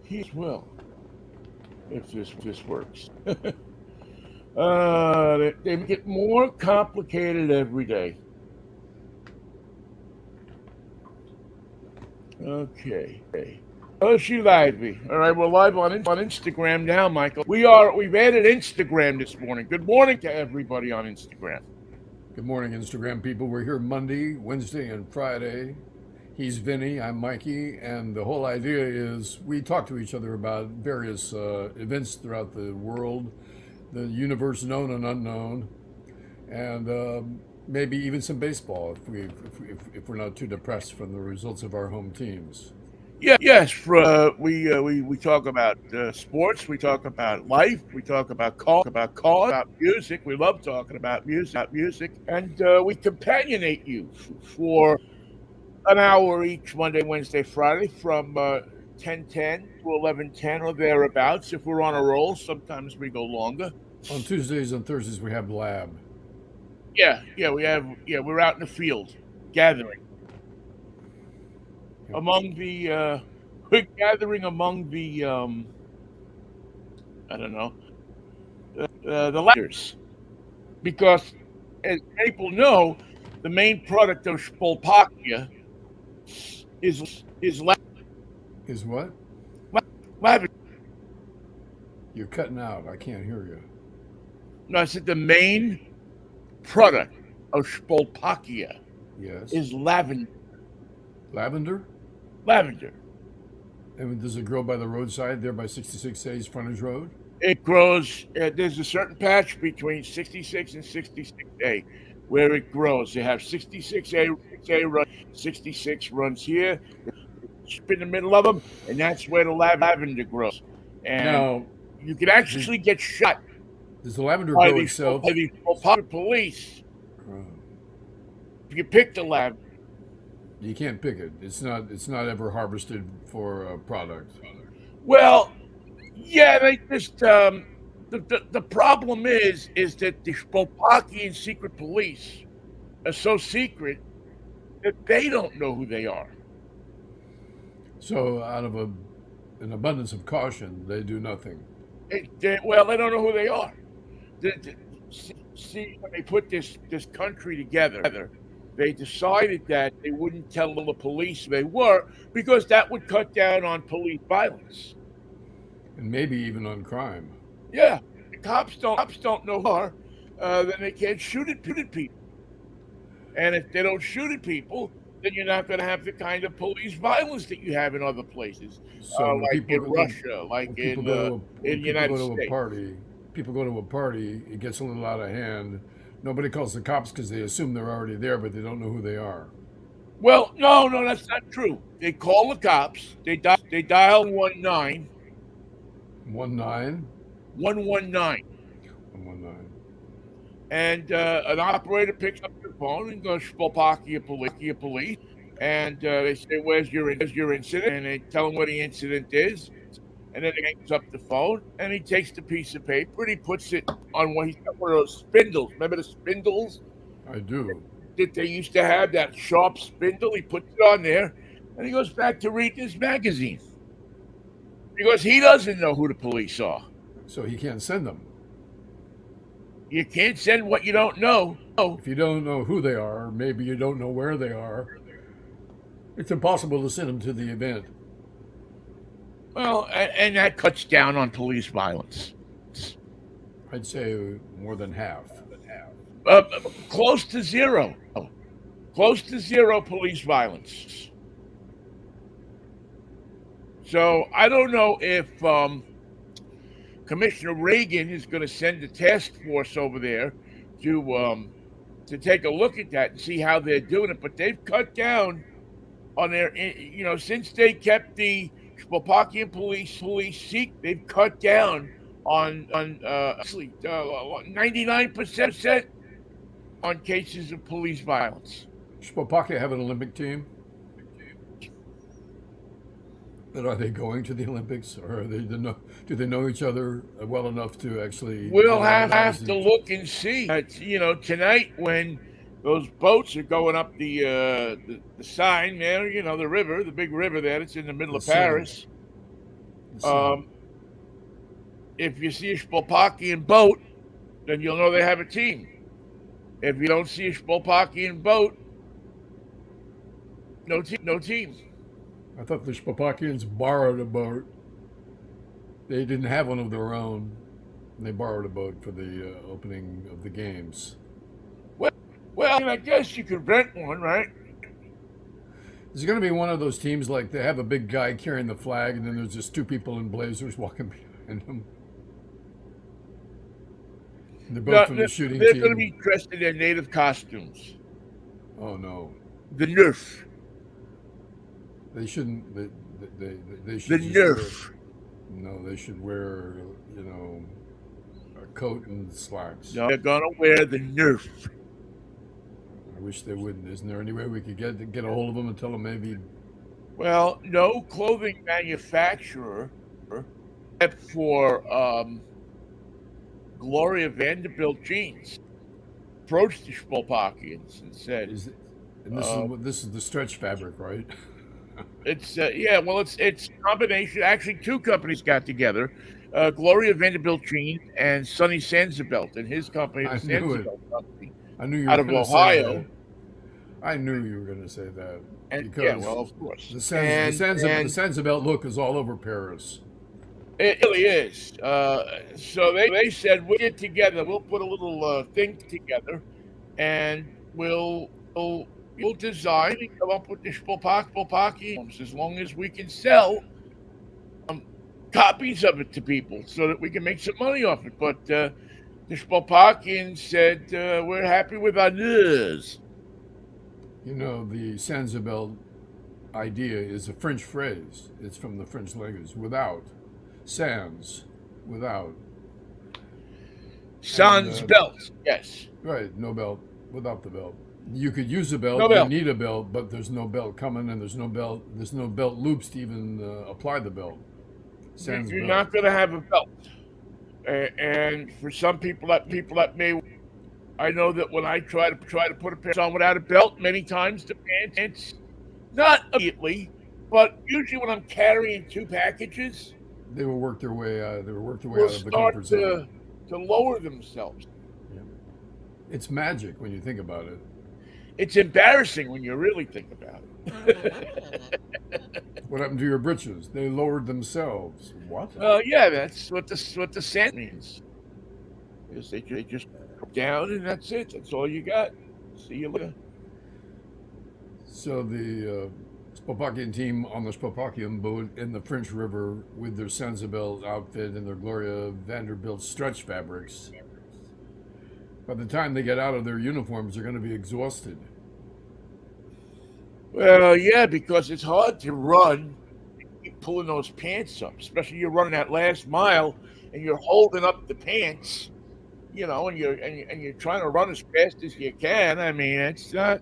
he as well, if this works. They make it more complicated every day. Okay. Oh, she lied me. All right, we're live on Instagram now, Michael. We've added Instagram this morning. Good morning to everybody on Instagram. Good morning, Instagram people. We're here Monday, Wednesday, and Friday. He's Vinnie, I'm Mikey, and the whole idea is we talk to each other about various events throughout the world, the universe known and unknown, and maybe even some baseball if we're not too depressed from the results of our home teams. Yes, we talk about sports, we talk about life, we talk about cause, about music. We love talking about music, and we companionate you for an hour each Monday, Wednesday, Friday from 10:10 to 11:10 or thereabouts. If we're on a roll, sometimes we go longer. On Tuesdays and Thursdays, we have Lab. We're out in the field gathering Yep. among the we're gathering among the I don't know the letters because as people know, the main product of Spolpakia is Is what? lavender. You're cutting out. I can't hear you. No, I said the main product of Spolpakia Yes. is lavender. Lavender? Lavender. And does it grow by the roadside there by 66A's frontage road? It grows. There's a certain patch between 66 and 66A where it grows. They have 66A run, 66 runs here, in the middle of them, and that's where the lavender grows. And Now, you can actually get shot does the lavender by grow the itself? police Uh, if you pick the lavender. You can't pick it. It's not ever harvested for a product. Well, yeah, they just the problem is that the Spopakian secret police are so secret that they don't know who they are. So out of an abundance of caution, they do nothing. They don't know who they are. See, when they put this country together, they decided that they wouldn't tell the police who they were because that would cut down on police violence. And maybe even on crime. Yeah, the cops don't know who they are, then they can't shoot at people. And if they don't shoot at people, then you're not going to have the kind of police violence that you have in other places, So like in Russia, like when people in the United States. people go to a party, it gets a little out of hand. Nobody calls the cops because they assume they're already there, but they don't know who they are. Well, no, that's not true. They call the cops. They dial 19 1-9? 119, 119. and an operator picks up the phone and goes, "Slovakia police," and they say, "Where's your incident?" And they tell him what the incident is, and then he hangs up the phone and he takes the piece of paper and he puts it on he's got one of those spindles. Remember the spindles I do. that they used to have, that sharp spindle? He puts it on there and he goes back to read his magazine because he doesn't know who the police are. So he can't send them. You can't send what you don't know. If you don't know who they are, maybe you don't know where they are, it's impossible to send them to the event. Well, and that cuts down on police violence. I'd say more than half. Uh, Close to zero. Close to zero police violence. So I don't know if Commissioner Reagan is going to send a task force over there to take a look at that and see how they're doing it. But they've cut down on their, since they kept the Slovakian police they've cut down on 99% on cases of police violence. Slovakia have an Olympic team? But are they going to the Olympics, or do they know each other well enough to actually? We'll have to look and see. Tonight when those boats are going up the sign there, the river, the big river there. It's in the middle of Paris. Um, if you see a Spolpakian boat, then you'll know they have a team. If you don't see a Spolpakian boat, no team. I thought the Spapakians borrowed a boat. They didn't have one of their own. They borrowed a boat for the opening of the games. Well, I guess you could rent one, right? Is it going to be one of those teams like they have a big guy carrying the flag and then there's just two people in blazers walking behind him? And they're both from the shooting They're team. going to be dressed in their native costumes. Oh no! The Nerf. They shouldn't. They The should. Just Nerf. No, they should wear a coat and slacks. No, they're going to wear the Nerf. I wish they wouldn't. Isn't there any way we could get a hold of them and tell them maybe? Well, no clothing manufacturer, except for Gloria Vanderbilt jeans, approached the Spolpakians and said, This is the stretch fabric, right? It's it's a combination. Actually, two companies got together: Gloria Vanderbilt jeans and Sonny Sansabelt and his company, the Sansabelt Company, I knew you out of Ohio. I knew you were going to say that. And, because of course. The Sansabelt look is all over Paris. It really is. So they said, we'll get together. We'll put a little thing together, and we'll design and come up with the Spolpaki as long as we can sell copies of it to people so that we can make some money off it. But the Spolpakians said, we're happy with our news. You know, the Sansabelt idea is a French phrase. It's from the French language. Without. Sans. Without. Sans belt. Yes. Right. No belt. Without the belt. You could use a belt. No belt. You need a belt, but there's no belt coming, and there's no belt loops to even apply the belt. Sans You're belt. not going to have a belt. And for some people that may, I know that when I try to put a pants on without a belt, many times the pants, not immediately, but usually when I'm carrying two packages, they will work their way. Out of the comfort zone. To lower themselves. Yeah. It's magic when you think about it. It's embarrassing when you really think about it. What happened to your britches? They lowered themselves. What? Yeah, that's what the sand means. Is they just go down and that's it. That's all you got. See you later. So the Spolpakian team on the Spolpakian boat in the French River with their Sansabelt outfit and their Gloria Vanderbilt stretch fabrics. By the time they get out of their uniforms, they're going to be exhausted. Well, yeah, because it's hard to run, keep pulling those pants up, especially you're running that last mile and you're holding up the pants, and you're trying to run as fast as you can. I mean, it's not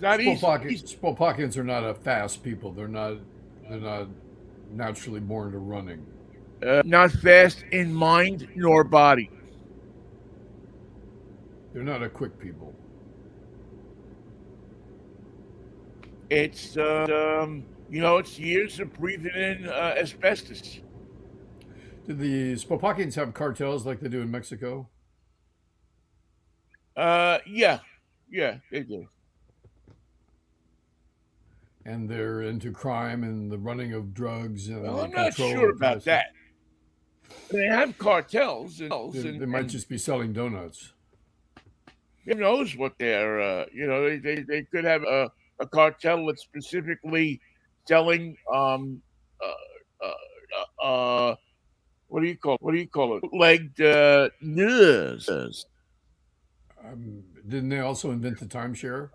easy. Spolpakians are not a fast people. They're not naturally born to running. Not fast in mind nor body. They're not a quick people. It's it's years of breathing in asbestos. Do the Spolpakians have cartels like they do in Mexico? Yeah, they do. And they're into crime and the running of drugs and well, I'm not sure about that. They have cartels, they might just be selling donuts. Who knows what they're? They could have a cartel that's specifically selling what do you call it? Legged news. Didn't they also invent the timeshare?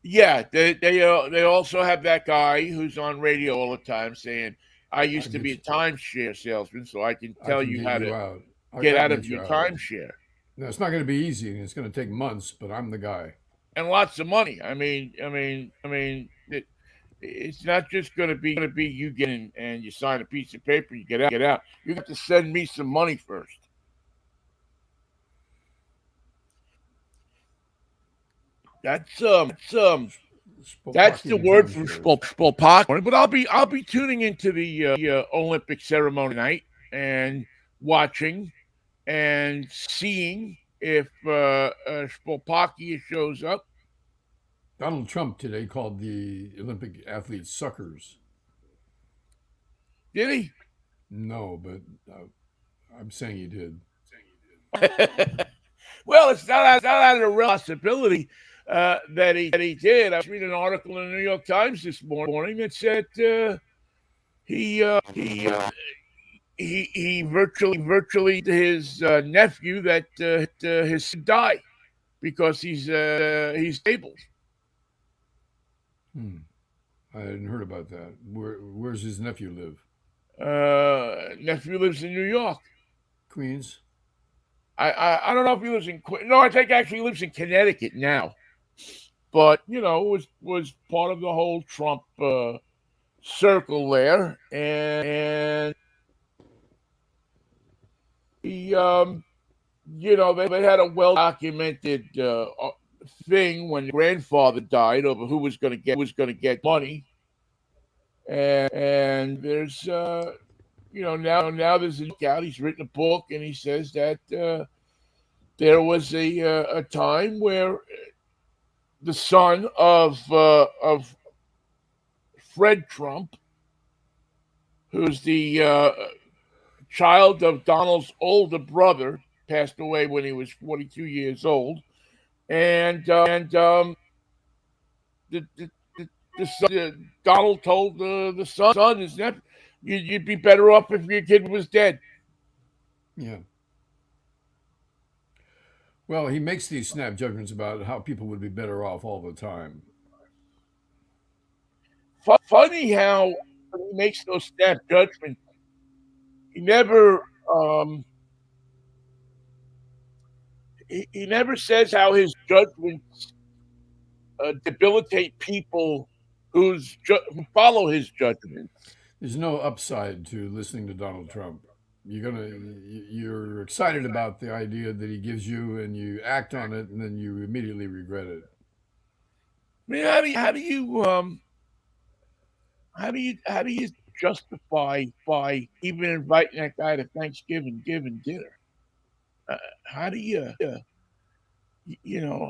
Yeah, they also have that guy who's on radio all the time saying, "I used to be a timeshare salesman, so I can tell you how to get out of your timeshare." No, it's not going to be easy, and it's going to take months. But I'm the guy, and lots of money. I mean, it's not just going to be you get in and you sign a piece of paper, you get out. You have to send me some money first. That's That's the Spokane word drum from shows. Spolpak. But I'll be tuning into the Olympic ceremony tonight and watching and seeing if Spolpak shows up. Donald Trump today called the Olympic athletes suckers. Did he? No, but I'm saying he did. Well, it's not out of the realm of possibility that he did. I was reading an article in the New York Times this morning that said he he virtually his nephew that his son died because he's disabled. Hmm. I hadn't heard about that. Where's his nephew live? Nephew lives in New York. Queens. I don't know if he lives in no. I think actually he lives in Connecticut now. But was part of the whole Trump circle there, and he they had a well documented thing when the grandfather died over who was going to get money, and there's now there's a book out. He's written a book, and he says that there was a time where the son of Fred Trump, who's the child of Donald's older brother, passed away when he was 42 years old, and the, the, Donald told the son, his nephew, you'd be better off if your kid was dead. Yeah. Well, he makes these snap judgments about how people would be better off all the time. Funny how when he makes those snap judgments, he never um, he never says how his judgments debilitate people who follow his judgments. There's no upside to listening to Donald Trump. You're excited about the idea that he gives you, and you act on it, and then you immediately regret it. I mean, how do you justify by even inviting that guy to Thanksgiving dinner? How do you know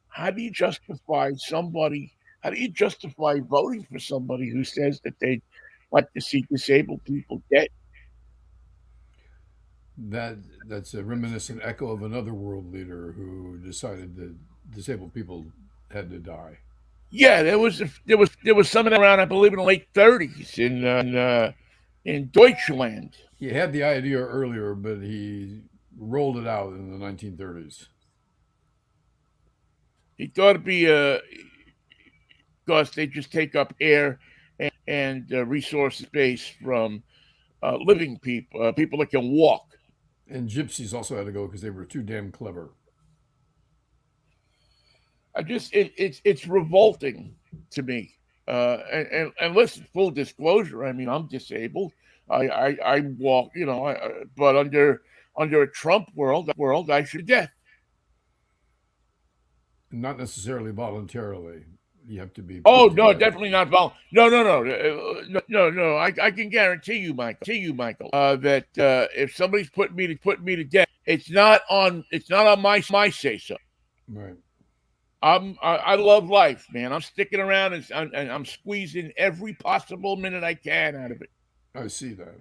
how do you justify somebody? How do you justify voting for somebody who says that they like to see disabled people dead? That's a reminiscent echo of another world leader who decided that disabled people had to die. Yeah, there was something around I believe in the late 30s in Deutschland. He had the idea earlier, but he rolled it out in the 1930s. He thought it'd be because they just take up air and resource space from living people, people that can walk. And gypsies also had to go because they were too damn clever. It's revolting to me. And listen, full disclosure. I mean, I'm disabled. I walk. But under a Trump world, I should death. Not necessarily voluntarily. You have to be Oh put to no, death. definitely not vol. No, no, no, no. I can guarantee you, Michael, that if somebody's put me to death, it's not on my say so. Right. I love life, man. I'm sticking around and I'm squeezing every possible minute I can out of it. I see that.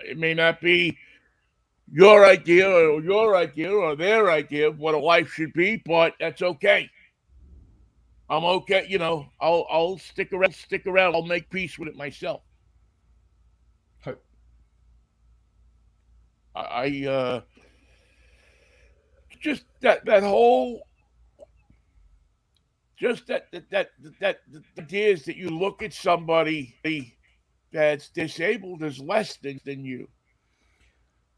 It may not be your idea or their idea of what a life should be, but that's okay. I'm okay. I'll stick around. I'll make peace with it myself. I just that whole just that the idea is that you look at somebody that's disabled as less than you.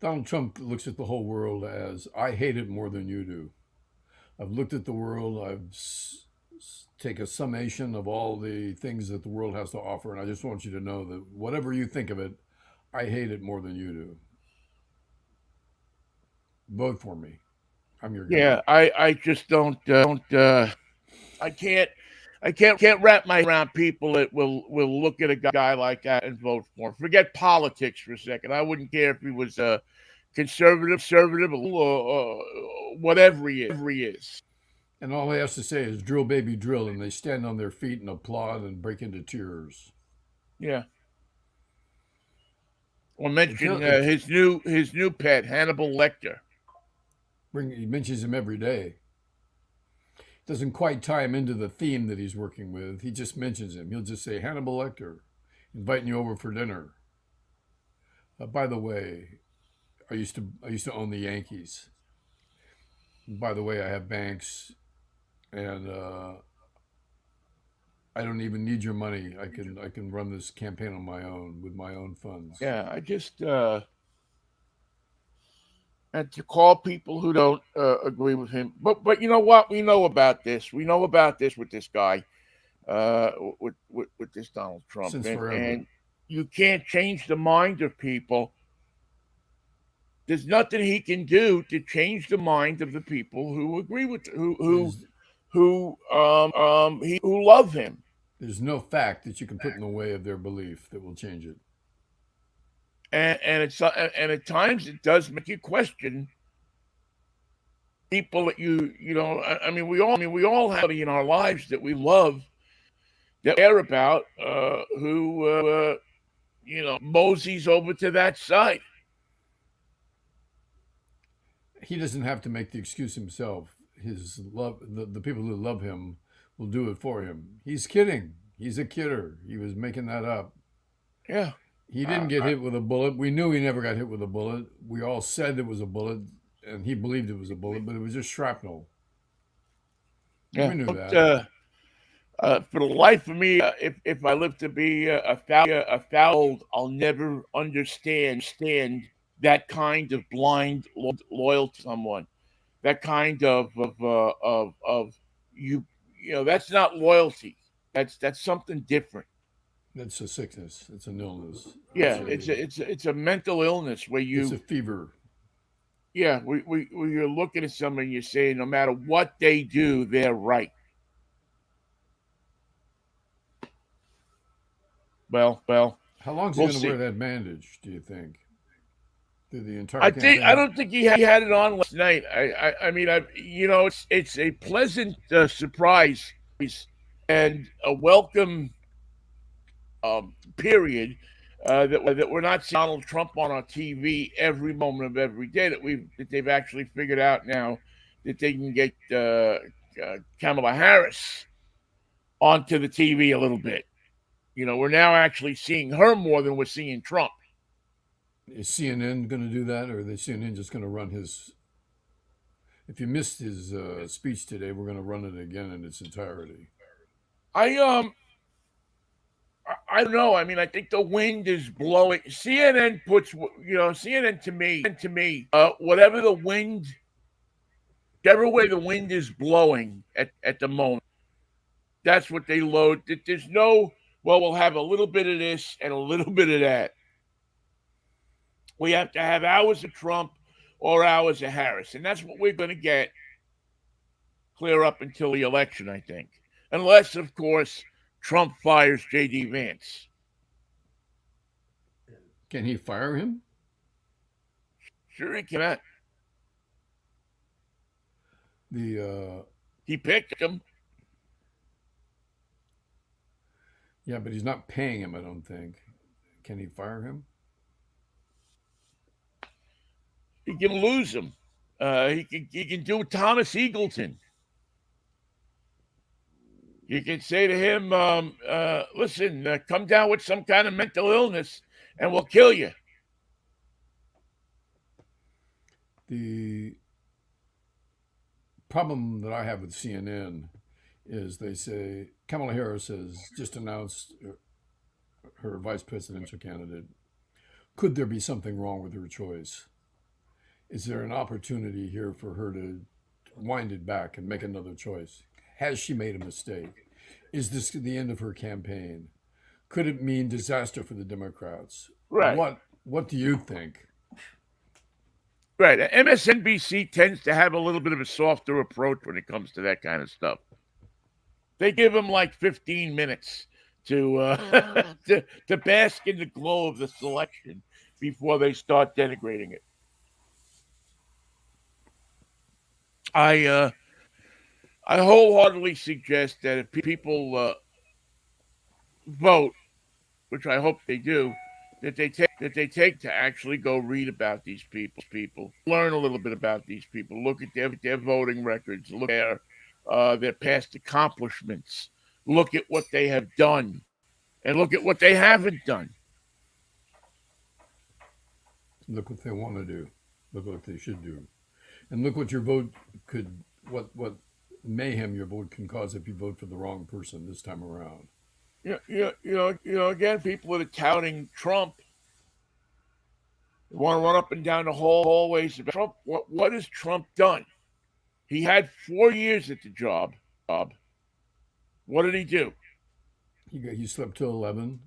Donald Trump looks at the whole world as I hate it more than you do. I've looked at the world. Take a summation of all the things that the world has to offer, and I just want you to know that whatever you think of it, I hate it more than you do. Vote for me. I'm your guy. Yeah, I just don't I can't wrap my head around people that will look at a guy like that and vote for him. Forget politics for a second. I wouldn't care if he was conservative, or whatever he is. And all he has to say is drill, baby, drill, and they stand on their feet and applaud and break into tears. Yeah. Or It, mention kill- it his new pet, Hannibal Lecter. He mentions him every day. Doesn't quite tie him into the theme that he's working with. He just mentions him. He'll just say Hannibal Lecter, inviting you over for dinner. By the way, I used to own the Yankees. And by the way, I have banks, and I don't even need your money. I can run this campaign on my own with my own funds. Yeah, I just and to call people who don't agree with him. But you know what? We know about this. We know about this with this guy, with this Donald Trump, Since and forever. you can't change the mind of people. There's nothing he can do to change the mind of the people who agree with There's who love him. there's no fact that you can put in the way of their belief that will change it. And at times it does make you question people that you know. I mean, we all have in our lives that we love, that we care about, who moseys over to that side. He doesn't have to make the excuse himself. His love, the people who love him will do it for him. He's kidding. He's a kidder. He was making that up. Yeah, He didn't get hit with a bullet. We knew he never got hit with a bullet. We all said it was a bullet, and he believed it was a bullet, but it was just shrapnel. yeah. We knew But, that. for the life of me, if I live to be a thousand, I'll never understand that kind of blind loyalty to someone. That kind of you that's not loyalty. That's something different. That's a sickness. It's an illness. Yeah, it's a mental illness where It's you a fever. yeah where you're looking at someone and you're saying no matter what they do, they're right. Well, How long is he we'll going to wear see. that bandage, do you think? Through the entire I campaign? don't think he had it on last night. I mean it's a pleasant surprise and a welcome period that we're not seeing Donald Trump on our TV every moment of every day. That they've actually figured out now that they can get Kamala Harris onto the TV a little bit. We're now actually seeing her more than we're seeing Trump. Is CNN going to do that, or is CNN just going to run his? If you missed his speech today, we're going to run it again in its entirety. I don't know. I mean, I think the wind is blowing. CNN puts, CNN to me, whatever the wind, whichever way the wind is blowing at the moment, that's what they load. There's no, well, we'll have a little bit of this and a little bit of that. We have to have hours of Trump or hours of Harris, and that's what we're going to get clear up until the election, I think, unless, of course, Trump fires J.D. Vance. Can he fire him? Sure, he can. He picked him. Yeah, but he's not paying him, I don't think. Can he fire him? He can lose him. He can do Thomas Eagleton. You can say to him, listen, come down with some kind of mental illness and we'll kill you. The problem that I have with CNN is they say Kamala Harris has just announced her vice presidential candidate. Could there be something wrong with her choice? Is there an opportunity here for her to wind it back and make another choice? Has she made a mistake? Is this the end of her campaign? Could it mean disaster for the Democrats? Right. What do you think? Right. MSNBC tends to have a little bit of a softer approach when it comes to that kind of stuff. They give them like 15 minutes to to bask in the glow of the selection before they start denigrating it. I I wholeheartedly suggest that if people vote, which I hope they do, that they take to actually go read about these people, learn a little bit about these people, look at their voting records, look at their past accomplishments, look at what they have done, and look at what they haven't done. Look what they want to do. Look what they should do. And look what your vote could, what mayhem your vote can cause if you vote for the wrong person this time around. Again, people that are touting Trump want to run up and down the hallways about Trump. What has Trump done? He had 4 years at the job. What did he do? He slept till 11,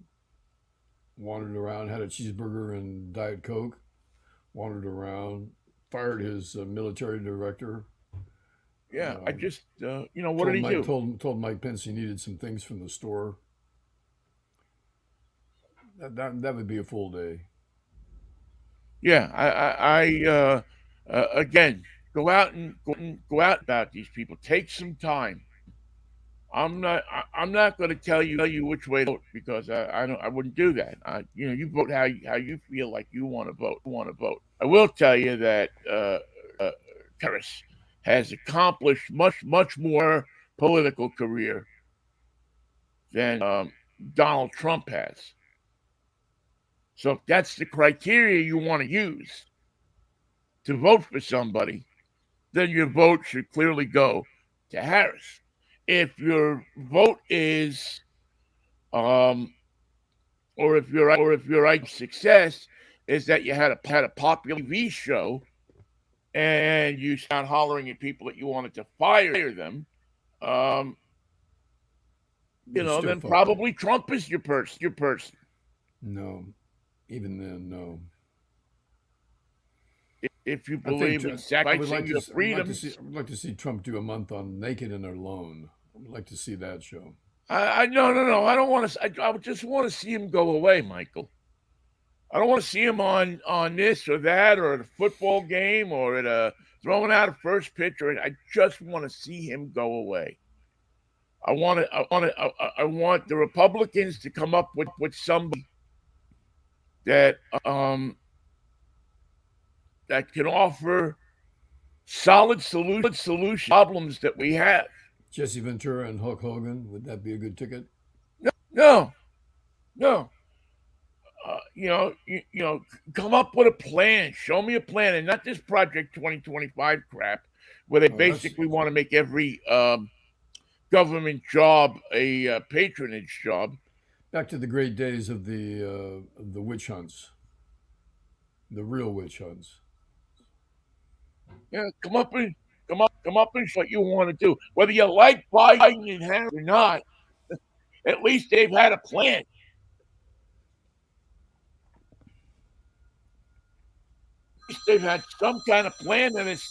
wandered around, had a cheeseburger and Diet Coke, wandered around, fired his military director. Yeah, I just, what Told did he Mike do? told Mike Pence he needed some things from the store. That would be a full day. Yeah, again, go out about these people. Take some time. I'm not going to tell you which way to vote because I wouldn't do that. You vote how you feel like you want to vote. I will tell you that Harris has accomplished much more political career than Donald Trump has. So if that's the criteria you want to use to vote for somebody, then your vote should clearly go to Harris. If your vote is, or if your success is that you had a popular TV show and you start hollering at people that you wanted to fire them, then probably Trump is your person. No, even then, no. If you believe in sacrificing your freedoms, I would like to see Trump do a month on Naked and Alone. I would like to see that show. No. I don't want to. I just want to see him go away, Michael. I don't want to see him on this or that or at a football game or at a throwing out a first pitch. I just want to see him go away. I want the Republicans to come up with somebody that that can offer solid solution problems that we have. Jesse Ventura and Hulk Hogan, would that be a good ticket? No. Come up with a plan. Show me a plan, and not this Project 2025 crap, where they basically want to make every government job a patronage job. Back to the great days of the witch hunts, the real witch hunts. Yeah, come up and show what you want to do. Whether you like Biden and Harris or not, at least they've had a plan. They've had some kind of plan that has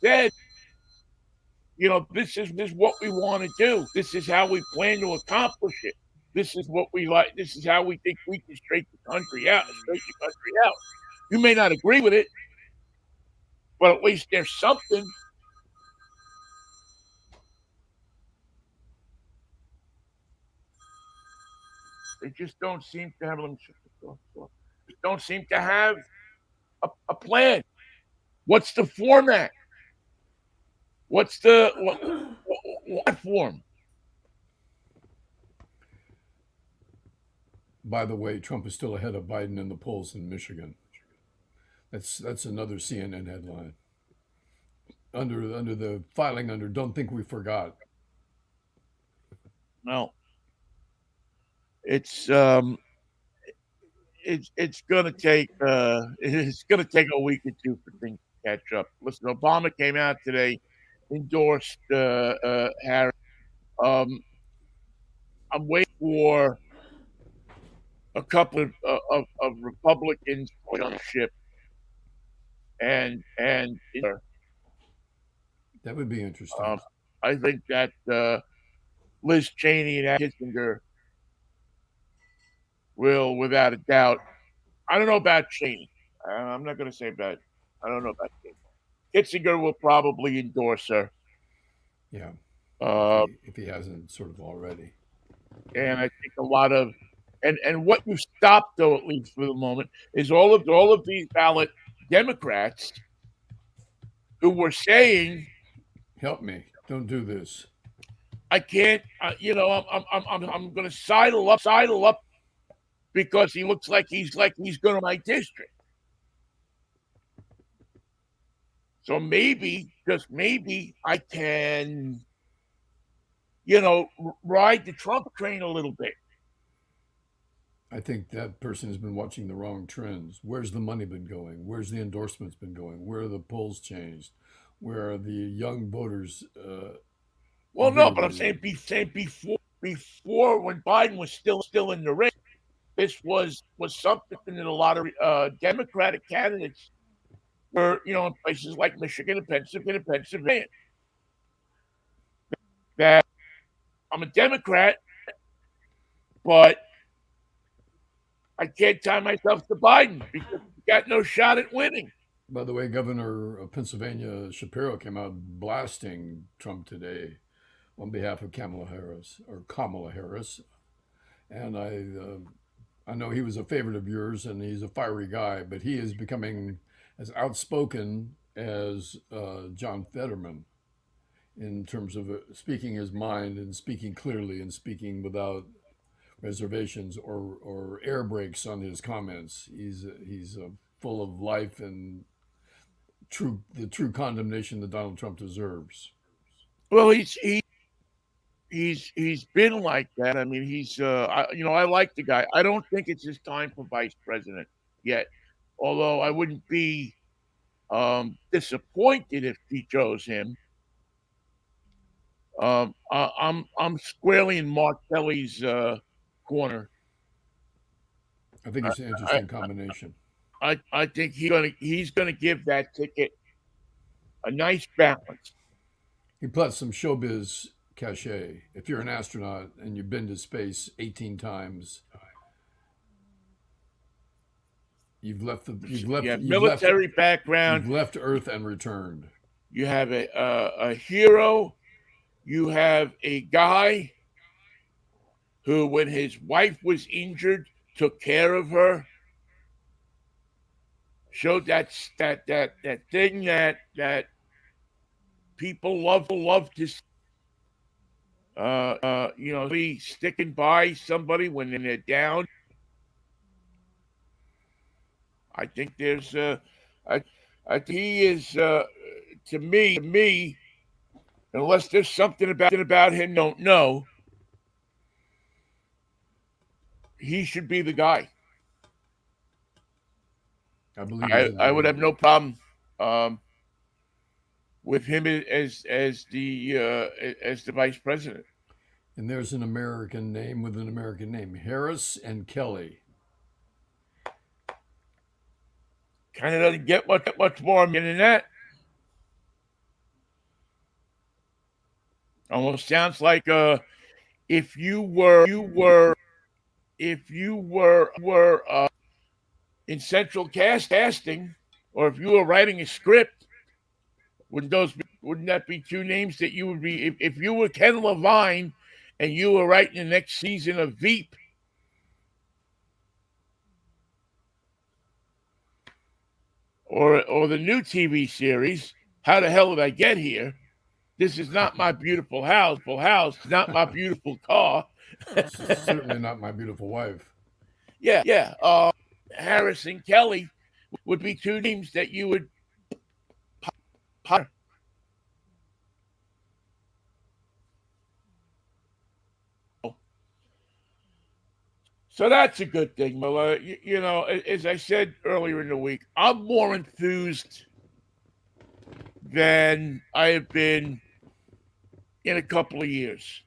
said, this is what we want to do. This is how we plan to accomplish it. This is what we like. This is how we think we can straighten the country out. You may not agree with it, but at least there's something. They just don't seem to have a plan. What's the format? What's the what form? By the way, Trump is still ahead of Biden in the polls in Michigan. That's another CNN headline. Under the filing under "Don't think we forgot." No, it's gonna take a week or two for things to catch up. Listen, Obama came out today, endorsed Harris. I'm waiting for a couple of Republicans on the ship and That would be interesting. I think that Liz Cheney and Kissinger will, without a doubt. I don't know about Cheney. I'm not going to say about. I don't know about Cheney. Kissinger will probably endorse her. Yeah, Uh, if he hasn't sort of already. and I think a lot of and what you stopped though, at least for the moment, is all of these ballot Democrats who were saying, Help me! Don't do this. "I can't," I'm going to sidle up because he looks like he's going to my district. So maybe, just maybe, I can, ride the Trump train a little bit. I think that person has been watching the wrong trends. Where's the money been going? Where's the endorsements been going? Where are the polls changed? Where are the young voters Well, no, but I'm saying before when Biden was still in the race, this was something that a lot of Democratic candidates were, in places like Michigan and Pennsylvania. That I'm a Democrat, but I can't tie myself to Biden because we got no shot at winning. By the way, Governor of Pennsylvania Shapiro came out blasting Trump today on behalf of Kamala Harris, and I know he was a favorite of yours, and he's a fiery guy, but he is becoming as outspoken as John Fetterman in terms of speaking his mind and speaking clearly and speaking without reservations or air brakes on his comments. He's full of life and the true condemnation that Donald Trump deserves. Well, he's been like that. I mean, I like the guy. I don't think it's his time for vice president yet. Although I wouldn't be disappointed if he chose him. I'm squarely in Mark Kelly's corner. I think it's an interesting combination. I think he's gonna give that ticket a nice balance. He plus some showbiz cachet. If you're an astronaut and you've been to space 18 times, military background. You've left Earth and returned. You have a hero. You have a guy who, when his wife was injured, took care of her. Showed that thing that people love to be sticking by somebody when they're down. I think there's he is to me, unless there's something about him don't know, he should be the guy. I believe I would have no problem with him as the vice president. And there's an American name with an American name: Harris and Kelly. Kind of doesn't get much more than that. Almost sounds like if you were in central casting, or if you were writing a script, wouldn't that be two names that you would be if you were Ken Levine and you were writing the next season of Veep? Or the new TV series, How the Hell Did I Get Here? This is not my beautiful house, not my beautiful car. Certainly not my beautiful wife. Yeah. Harris and Kelly would be two names that you would pop. So that's a good thing, Miller. As I said earlier in the week, I'm more enthused than I have been in a couple of years.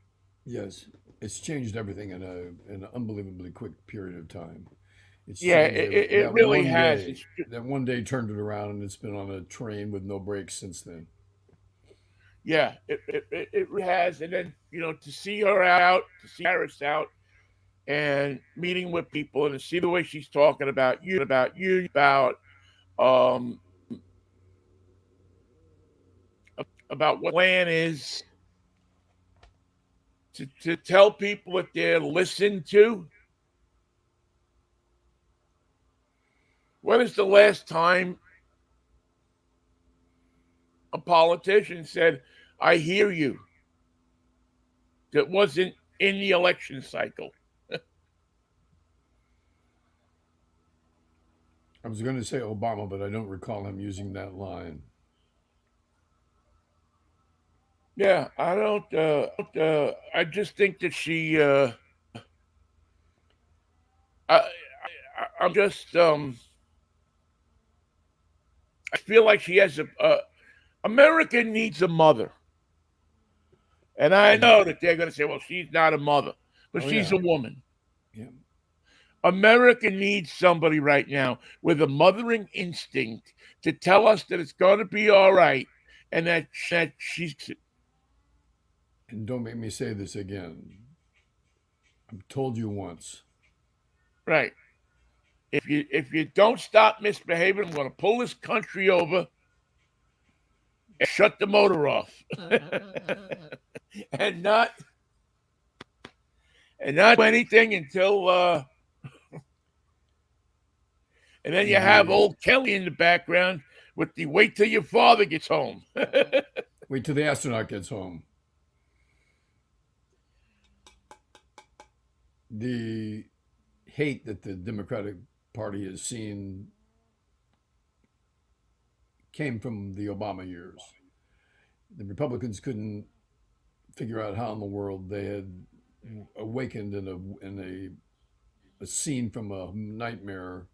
Yes, it's changed everything in an unbelievably quick period of time. It's Yeah, changed everything. it really has. It's That one day turned it around, and it's been on a train with no brakes since then. yeah, it really has. And then to see her out, to see Paris out, and meeting with people, and to see the way she's talking about um about what the plan is to tell people that they're listened to. When is the last time a politician said, "I hear you"? That wasn't in the election cycle. I was going to say Obama, but I don't recall him using that line. Yeah, I don't. I just think that she. I, I'm just. I feel like she has a. America needs a mother, and I And know that they're going to say, "Well, she's not a mother, but oh she's yeah, a woman." yeah. America needs somebody right now with a mothering instinct to tell us that it's going to be all right, and that she's And don't make me say this again. I've told you once. right. If you don't stop misbehaving, I'm going to pull this country over and shut the motor off, and not do anything until. And then you have The old Kelly in the background with the "wait till your father gets home." wait till the astronaut gets home. The hate that the Democratic Party has seen came from the Obama years. The Republicans couldn't figure out how in the world they had awakened in a scene from a nightmare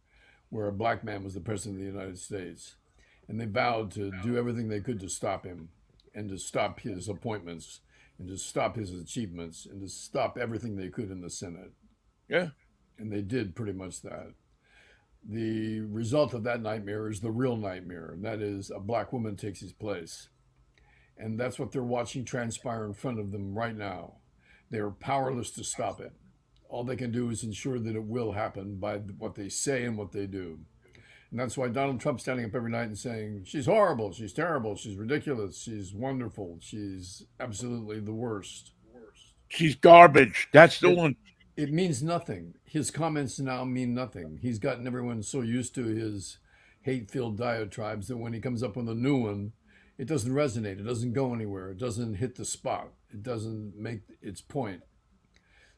where a black man was the president of the United States. And they vowed to do everything they could to stop him and to stop his appointments and to stop his achievements and to stop everything they could in the Senate. Yeah, And they did pretty much that. The result of that nightmare is the real nightmare, and that is a black woman takes his place. And that's what they're watching transpire in front of them right now. They are powerless to stop it. All they can do is ensure that it will happen by what they say and what they do. And that's why Donald Trump's standing up every night and saying, she's horrible, she's terrible, she's ridiculous, she's wonderful, she's absolutely the worst. she's garbage. That's the It, one. it means nothing. His comments now mean nothing. He's gotten everyone so used to his hate filled diatribes that when he comes up with a new one, it doesn't resonate. It doesn't go anywhere. It doesn't hit the spot. It doesn't make its point.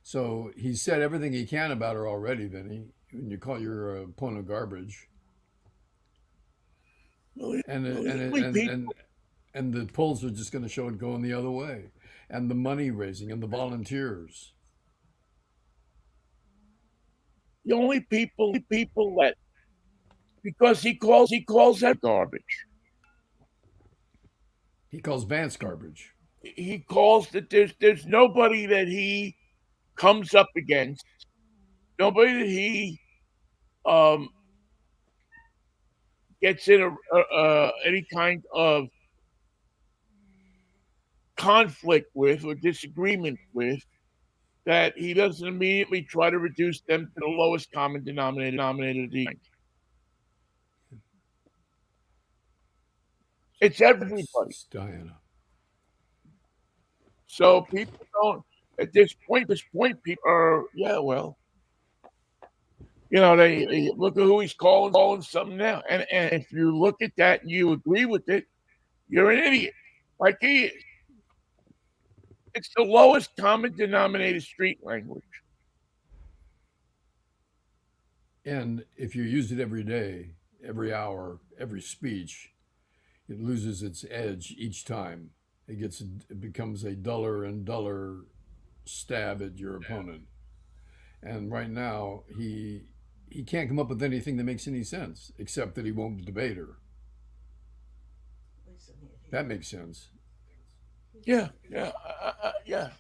So he said everything he can about her already, Vinny. When you call your opponent garbage, Well, and the and only and people, and and the polls are just going to show it going the other way, and the money raising and the volunteers. the only people that because he calls that garbage. He calls Vance garbage. He calls that there's nobody that he comes up against, nobody that he um gets in any kind of conflict with or disagreement with, that he doesn't immediately try to reduce them to the lowest common denominator of the kind. It's everybody. It's Diana. So people don't at this point people are, yeah, well, they look at who he's calling something now. And if you look at that and you agree with it, you're an idiot. Like he is. It's the lowest common denominator street language. And if you use it every day, every hour, every speech, it loses its edge each time. It becomes a duller and duller stab at your opponent. And right now, he can't come up with anything that makes any sense, except that he won't debate her. That makes sense. Yeah, yeah, yeah.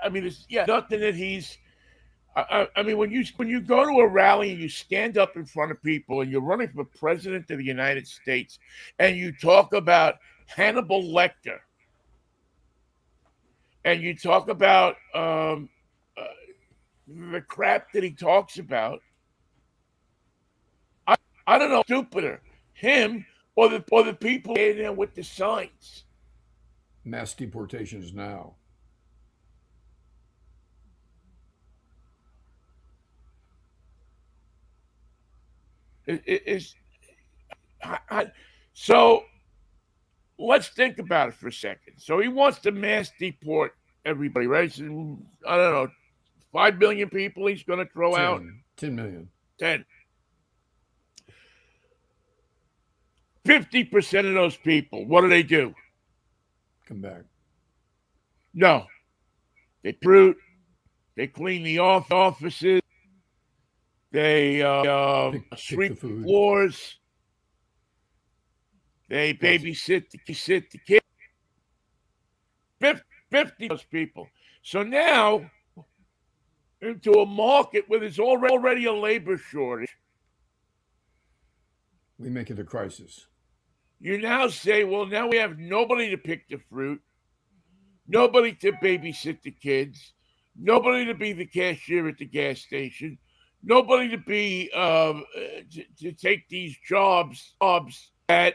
I mean, it's nothing that he's I mean, when you go to a rally and you stand up in front of people and you're running for president of the United States and you talk about Hannibal Lecter and you talk about uh, the crap that he talks about, I, I don't know stupider, him or the people in there with the signs. Mass deportations now. Is so let's think about it for a second. So he wants to mass deport everybody, right? So, I don't know, 5 million people he's going to throw out? 10 million. 10. 50% of those people, what do? Come back. No. They fruit, they clean the offices, they Pick the sweep the food. floors, they babysit the kids. 50 of those people. So now, into a market where there's already a labor shortage, We make it a crisis. you now say, well, now we have nobody to pick the fruit, nobody to babysit the kids, nobody to be the cashier at the gas station, nobody to be to take these jobs that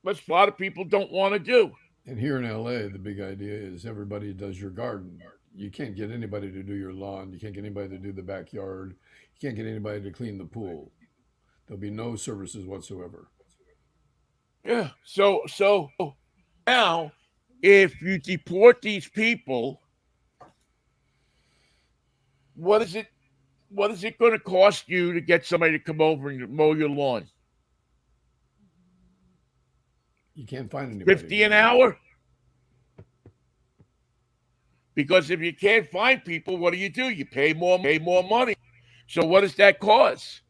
a lot of people don't want to do. And here in LA, the big idea is everybody does your garden. You can't get anybody to do your lawn. You can't get anybody to do the backyard. You can't get anybody to clean the pool. There'll be no services whatsoever. Yeah. So now, if you deport these people, what is it? What is it going to cost you to get somebody to come over and mow your lawn? You can't find anybody. 50 an hour? Because if you can't find people, what do? You pay more money. So what does that cause?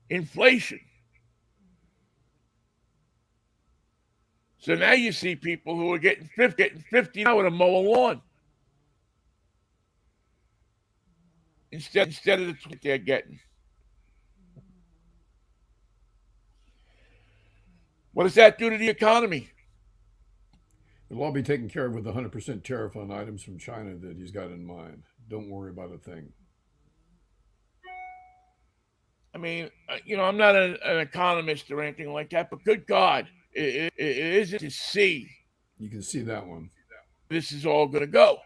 Inflation. So now you see people who are getting 50 an hour to mow a lawn instead of the 20 they're getting. What does that do to the economy? It'll all be taken care of with a 100% tariff on items from China that he's got in mind. Don't worry about a thing. I mean, I'm not an economist or anything like that, but good God, it isn't to see. You can see that one. This is all going to go.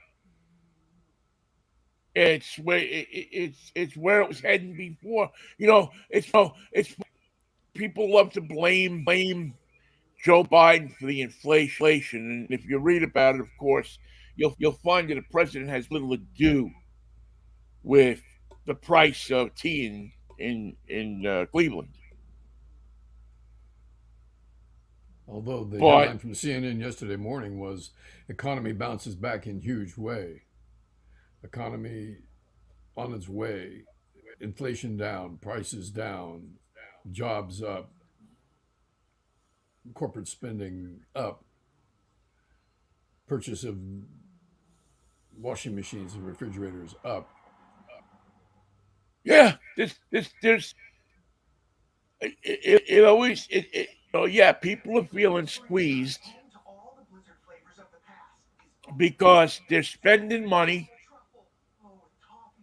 It's where it's where it was heading before. It's people love to blame Joe Biden for the inflation, and if you read about it, of course, you'll find that the president has little to do with the price of tea in Cleveland. Although the headline from CNN yesterday morning was economy bounces back in huge way. Economy on its way. Inflation down, prices down, jobs up, corporate spending up, purchase of washing machines and refrigerators up. Yeah, there's it always yeah, people are feeling squeezed because they're spending money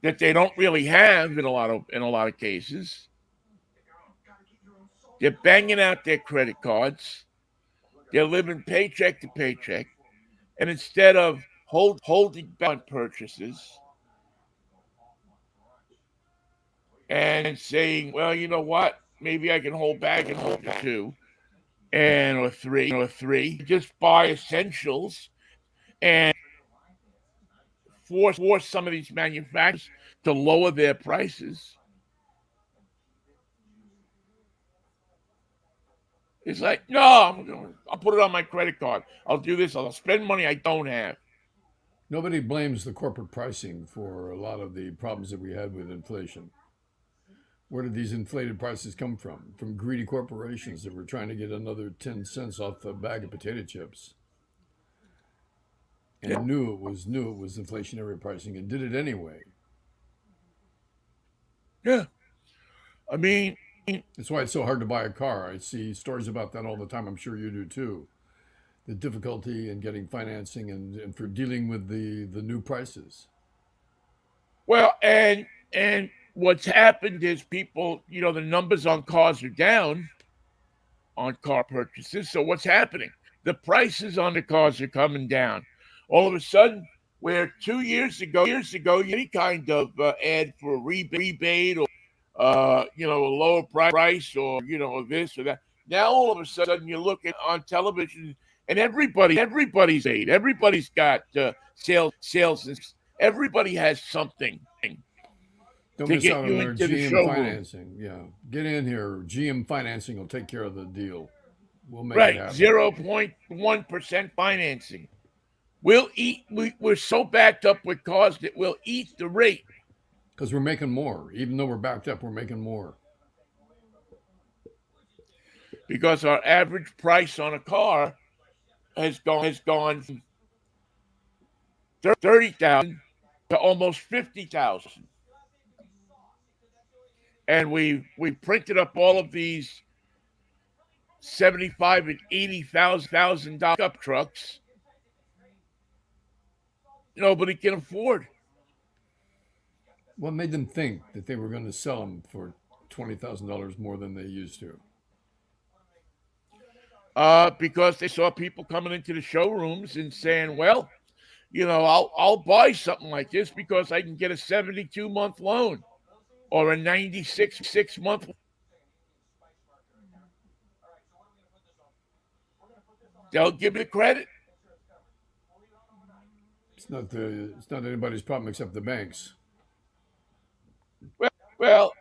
that they don't really have in a lot of cases. They're banging out their credit cards. They're living paycheck to paycheck, and instead of holding back on purchases and saying, well, you know what, maybe I can hold back and hold two or three, just buy essentials and force some of these manufacturers to lower their prices. It's like, no, I'll put it on my credit card. I'll do this. I'll spend money I don't have. Nobody blames the corporate pricing for a lot of the problems that we had with inflation. Where did these inflated prices come from? From greedy corporations that were trying to get another 10 cents off the bag of potato chips. and Yeah. knew it was inflationary pricing and did it anyway. Yeah. I mean, That's why it's so hard to buy a car. I see stories about that all the time. I'm sure you do too. The difficulty in getting financing and for dealing with the new prices. well, and what's happened is people, the numbers on cars are down on car purchases. So what's happening? The prices on the cars are coming down. All of a sudden, where 2 years ago, you had any kind of ad for a rebate or a lower price or this or that. Now all of a sudden you're looking on television and everybody's got sales, and everybody has something Don't to miss get out you on our into the GM showroom. financing. Yeah, get in here. GM financing will take care of the deal. We'll make it Right, happen 0.1% financing. We're so backed up with cars that we'll eat the rate because we're making more. Even though we're backed up, we're making more. because our average price on a car has gone from 30,000 to almost 50,000. And we printed up all of these 75 and 80,000 pickup trucks nobody can afford. What made them think that they were going to sell them for $20,000 more than they used to? Because they saw people coming into the showrooms and saying, well, I'll buy something like this because I can get a 72-month loan or a 96-month. They'll give you credit. It's not anybody's problem except the banks. Well,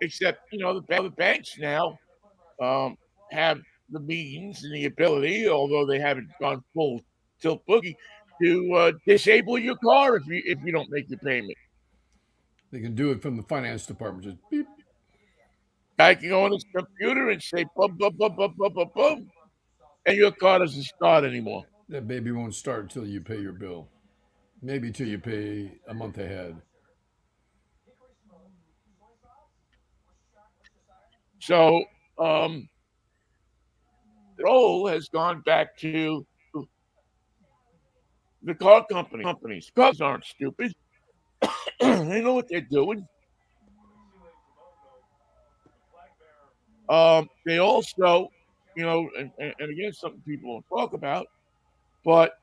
except the banks now have the means and the ability, although they haven't gone full tilt boogie, to disable your car if you don't make the payment. They can do it from the finance department. Just beep. Guy can go on his computer and say boom, boom, boom, boom, boom, boom, boom, and your car doesn't start anymore. That baby won't start until you pay your bill. Maybe till you pay a month ahead. So the role has gone back to the car companies. Cars aren't stupid. They know what they're doing. They also, and again, something people don't talk about, but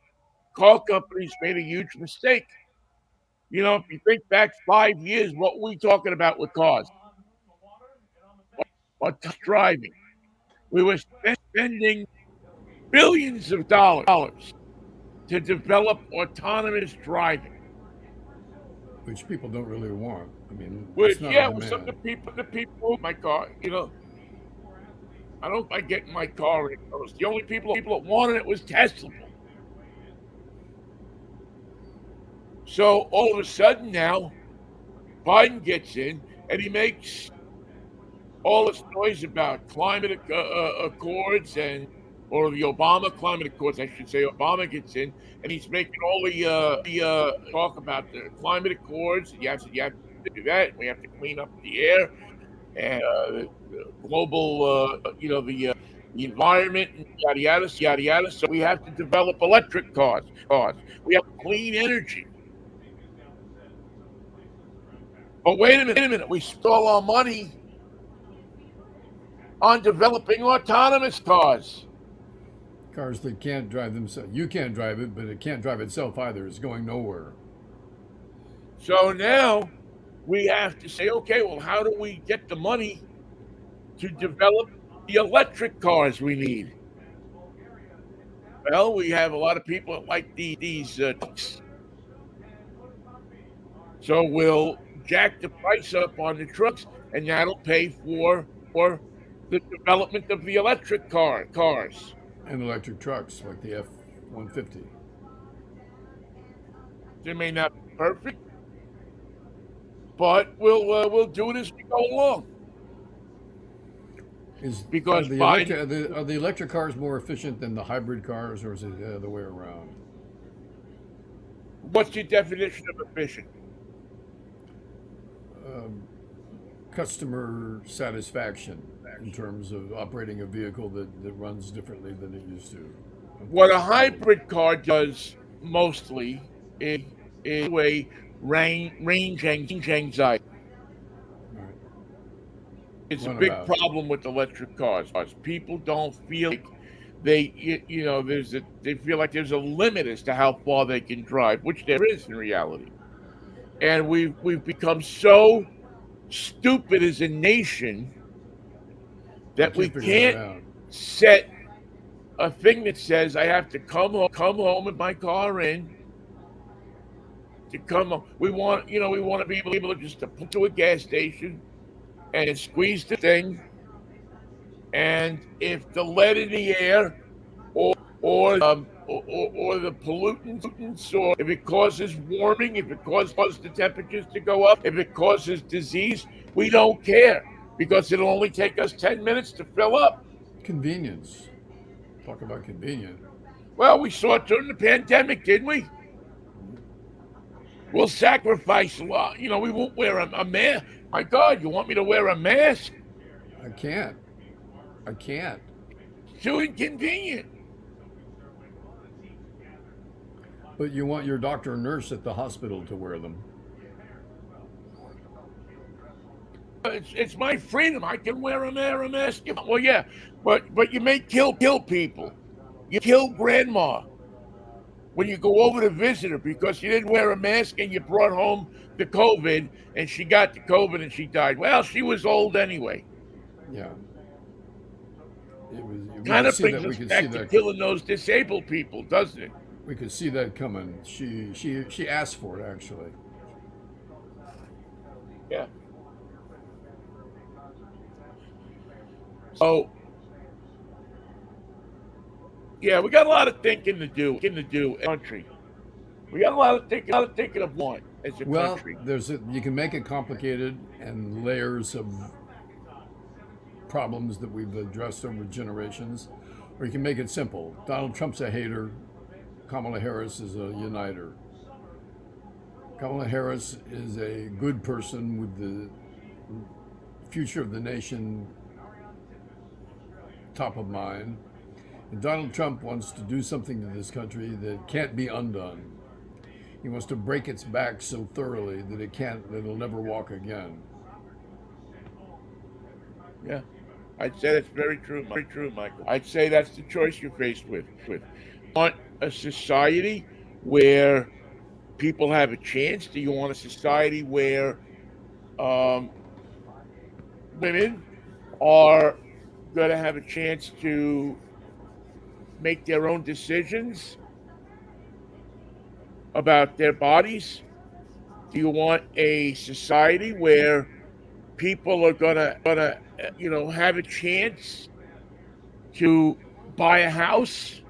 car companies made a huge mistake. If you think back 5 years, what were we talking about with cars? Driving. We were spending billions of dollars to develop autonomous driving. Which people don't really want. I mean, it's Which, not a yeah, was some demand. the people, my car, I don't like getting my car in. The only people that wanted it was Tesla. So all of a sudden now, Biden gets in and he makes all this noise about climate accords or the Obama climate accords, I should say. Obama gets in and he's making all the talk about the climate accords. You have to do that. We have to clean up the air and the global, the environment and yada yada yada. So we have to develop electric cars. We have clean energy. But wait a minute, we spent all our money on developing autonomous cars. Cars that can't drive themselves. You can't drive it, but it can't drive itself either. It's going nowhere. So now we have to say, okay, well, how do we get the money to develop the electric cars we need? Well, we have a lot of people that like these trucks. So we'll jack the price up on the trucks, and that'll pay for the development of the electric cars. And electric trucks like the F-150. They may not be perfect, but we'll do it as we go along. Because are the electric cars more efficient than the hybrid cars, or is it the other way around? What's your definition of efficient? Um, Customer satisfaction in terms of operating a vehicle that runs differently than it used to, What a unfortunately. hybrid car does mostly is a range anxiety. Right. It's a Run big about. problem with electric cars. People don't feel like they feel like there's a limit as to how far they can drive, which there is in reality. And we've become so stupid as a nation We that we can't figure that can't out. set a thing that says I have to come home with my car in to come home. We want to be able to just to pull to a gas station and squeeze the thing, and if the lead in the air or the pollutants, or if it causes warming, if it causes the temperatures to go up, if it causes disease, we don't care because it'll only take us 10 minutes to fill up. Convenience. Talk about convenient. Well, we saw it during the pandemic, didn't we? We'll sacrifice a lot. We won't wear a mask. My God, you want me to wear a mask? I can't. I can't. It's too inconvenient. But you want your doctor or nurse at the hospital to wear them. It's my freedom. I can wear a mask. Well, yeah, but you may kill people. You kill grandma when you go over to visit her because you didn't wear a mask and you brought home the COVID and she got the COVID and she died. Well, she was old anyway. Yeah. It was. We Kind could of see brings that. We us could see back to that. killing those disabled people, doesn't it? We could see that coming. She asked for it actually. Yeah. So, yeah, we got a lot of thinking to do. Country. We got a lot of thinking of one as a Well, country. you can make it complicated and layers of problems that we've addressed over generations, or you can make it simple. Donald Trump's a hater. Kamala Harris is a uniter. Kamala Harris is a good person with the future of the nation top of mind. And Donald Trump wants to do something to this country that can't be undone. He wants to break its back so thoroughly that it'll never walk again. Yeah. I'd say that's very true, Michael. I'd say that's the choice you're faced with. You want a society where people have a chance? Do you want a society where um, women are going to have a chance to make their own decisions about their bodies? Do you want a society where people are gonna have a chance to buy a house,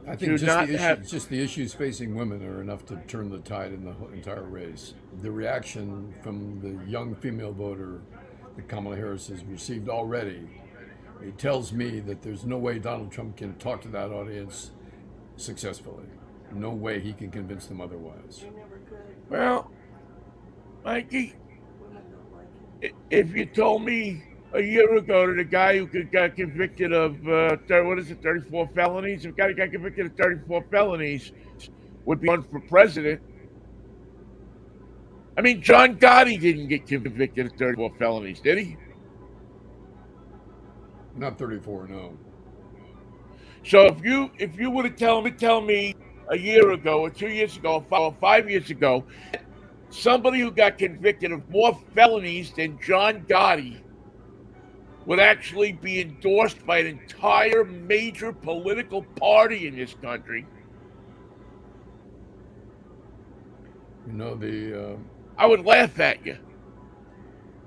I think to not have? just the issues facing women are enough to turn the tide in the entire race. The reaction from the young female voter that Kamala Harris has received already, it tells me that there's no way Donald Trump can talk to that audience successfully. No way he can convince them otherwise. Well, Mikey, if you told me a year ago that a guy who got convicted of 34 felonies, if a guy got convicted of 34 felonies would be run for president. I mean, John Gotti didn't get convicted of 34 felonies, did he? Not 34, no. So if you were to tell me a year ago or 2 years ago or 5 years ago, somebody who got convicted of more felonies than John Gotti would actually be endorsed by an entire major political party in this country, I would laugh at you.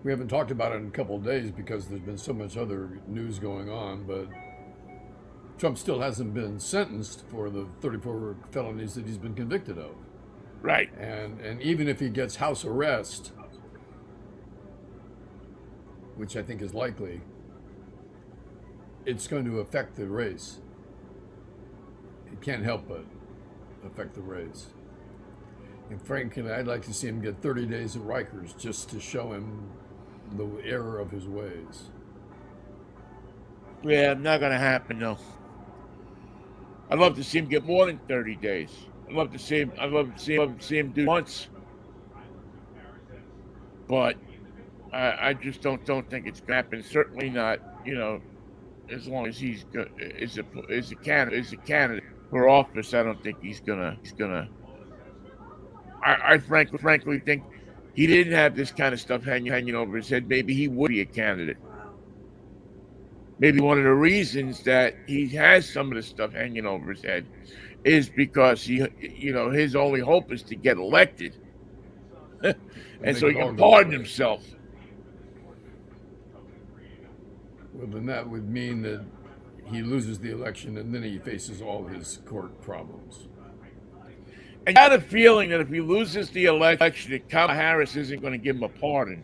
We haven't talked about it in a couple of days because there's been so much other news going on, but Trump still hasn't been sentenced for the 34 felonies that he's been convicted of. Right. And even if he gets house arrest, which I think is likely, it's going to affect the race. It can't help but affect the race. And frankly, I'd like to see him get 30 days at Rikers just to show him the error of his ways. Yeah, not going to happen, though. I'd love to see him get more than 30 days. I'd love to see him. I'd love to see him do once, but I just don't think it's gonna happen. Certainly not. As long as he's is a candidate for office, I don't think he's gonna. I frankly think he didn't have this kind of stuff hanging over his head. Maybe he would be a candidate. Maybe one of the reasons that he has some of the stuff hanging over his head is because his only hope is to get elected, and so he can pardon himself. Well, then that would mean that he loses the election and then he faces all his court problems. And I got a feeling that if he loses the election, that Kamala Harris isn't going to give him a pardon.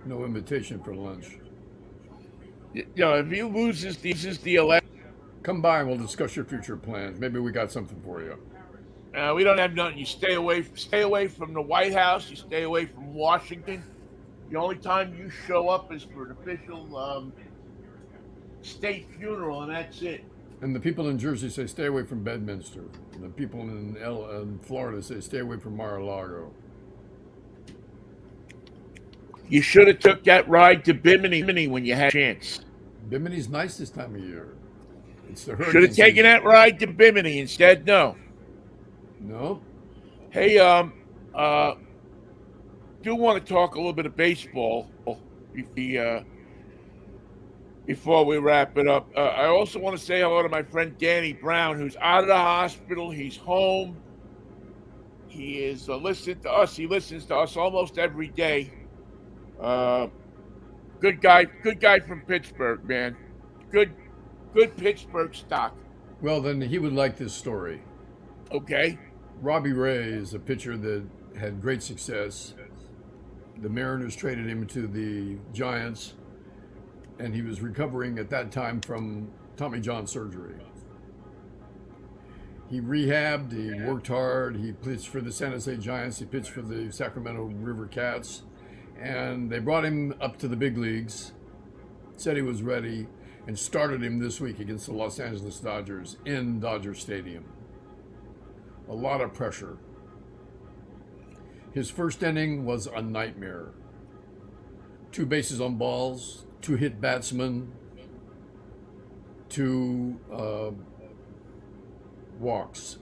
No invitation for lunch. If he loses the election, come by and we'll discuss your future plans. Maybe we got something for you. We don't have nothing. You stay away from the White House. You stay away from Washington. The only time you show up is for an official state funeral, and that's it. And the people in Jersey say stay away from Bedminster. And the people in Florida say stay away from Mar-a-Lago. You should have took that ride to Bimini when you had a chance. Bimini's nice this time of year. It's the should have taken that ride to Bimini instead. No. Hey, do want to talk a little bit of baseball before we wrap it up. I also want to say hello to my friend Danny Brown, who's out of the hospital. He's home. He is listening to us. He listens to us almost every day. Good guy from Pittsburgh, man. Good Pittsburgh stock. Well, then he would like this story. Okay. Robbie Ray is a pitcher that had great success. The Mariners traded him to the Giants, and he was recovering at that time from Tommy John surgery. He rehabbed, he worked hard, he pitched for the San Jose Giants, he pitched for the Sacramento River Cats, and they brought him up to the big leagues, said he was ready, and started him this week against the Los Angeles Dodgers in Dodger Stadium. A lot of pressure. His first inning was a nightmare. 2 bases on balls, 2 hit batsmen, 2 walks.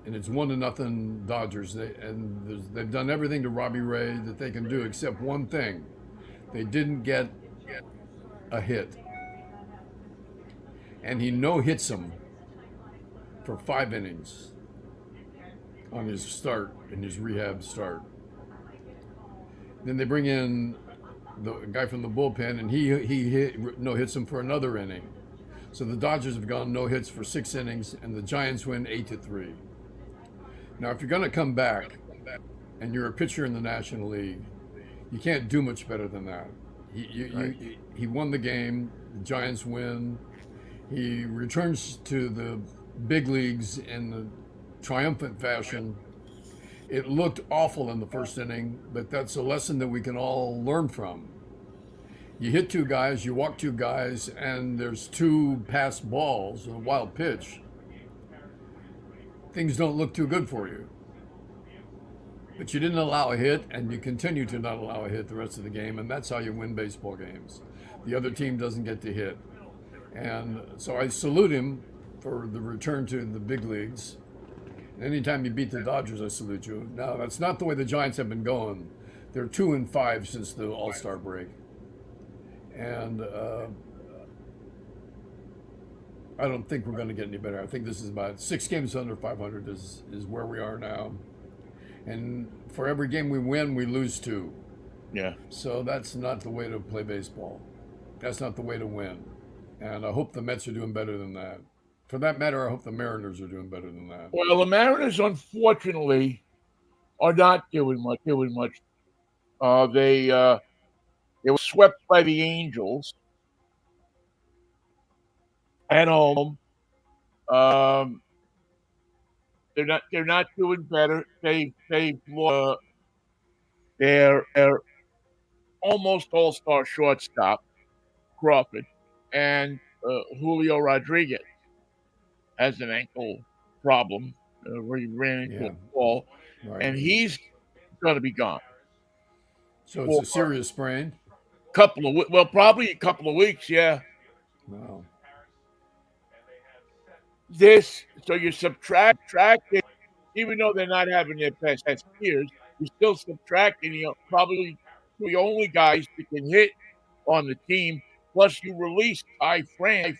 And it's 1-0 Dodgers. They've done everything to Robbie Ray that they can do except one thing. They didn't get a hit. And he no-hits them for 5 innings on his start, in his rehab start. Then they bring in the guy from the bullpen, and he no-hits him for another inning. So the Dodgers have gone no hits for 6 innings, and the Giants win 8-3. Now, if you're going to come back and you're a pitcher in the National League, you can't do much better than that. He won the game. The Giants win. He returns to the big leagues in the triumphant fashion. It looked awful in the first inning, but that's a lesson that we can all learn from. You hit 2 guys, you walk 2 guys, and there's 2 passed balls, a wild pitch. Things don't look too good for you. But you didn't allow a hit, and you continue to not allow a hit the rest of the game, and that's how you win baseball games. The other team doesn't get to hit. And so I salute him for the return to the big leagues. Anytime you beat the Dodgers, I salute you. Now, that's not the way the Giants have been going. They're 2-5 since the All-Star break. And I don't think we're going to get any better. I think this is about 6 games under 500 is where we are now. And for every game we win, we lose 2. Yeah. So that's not the way to play baseball. That's not the way to win. And I hope the Mets are doing better than that. For that matter, I hope the Mariners are doing better than that. Well, the Mariners, unfortunately, are not doing much. They were swept by the Angels at home. They're not doing better. They've lost their almost all-star shortstop, Crawford, and Julio Rodriguez has an ankle problem where he ran into a Yeah, wall, right. and he's going to be gone So it's for a serious sprain. probably a couple of weeks. Yeah, Wow. so you subtract it, even though they're not having their best years, you're still subtracting. Probably the only guys that can hit on the team. Plus, you released France,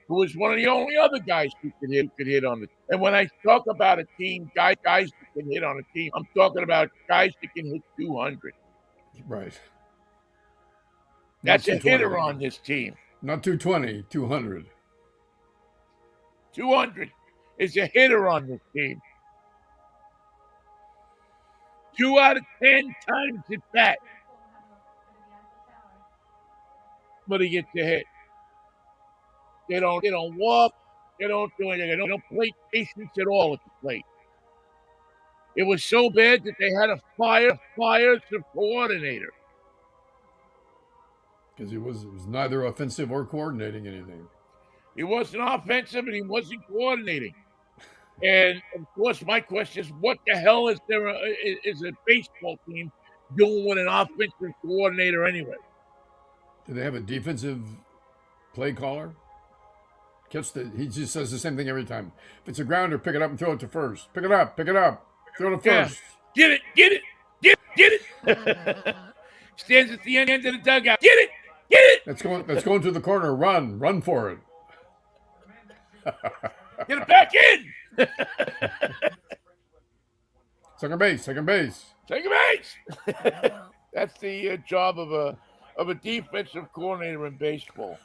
who was one of the only other guys who could hit on the. And when I talk about a team, guys that can hit on a team, I'm talking about guys that can hit 200. Right. Not That's a 220. hitter on this team. Not 220, 200. 200 is a hitter on this team. 2 out of 10 times at bat, but he gets a hit. They don't walk. They don't do anything. They don't play patience at all at the plate. It was so bad that they had to fire the coordinator. Because it was neither offensive or coordinating anything. He wasn't offensive and he wasn't coordinating. And of course, my question is, what the hell is a baseball team doing with an offensive coordinator anyway? Do they have a defensive play caller? He just says the same thing every time. If it's a grounder, pick it up and throw it to first. Pick it up, throw it to first. Yeah. Get it. Stands at the end of the dugout. Get it. That's going to the corner. Run for it. Get it back in. Second base. That's the job of a defensive coordinator in baseball.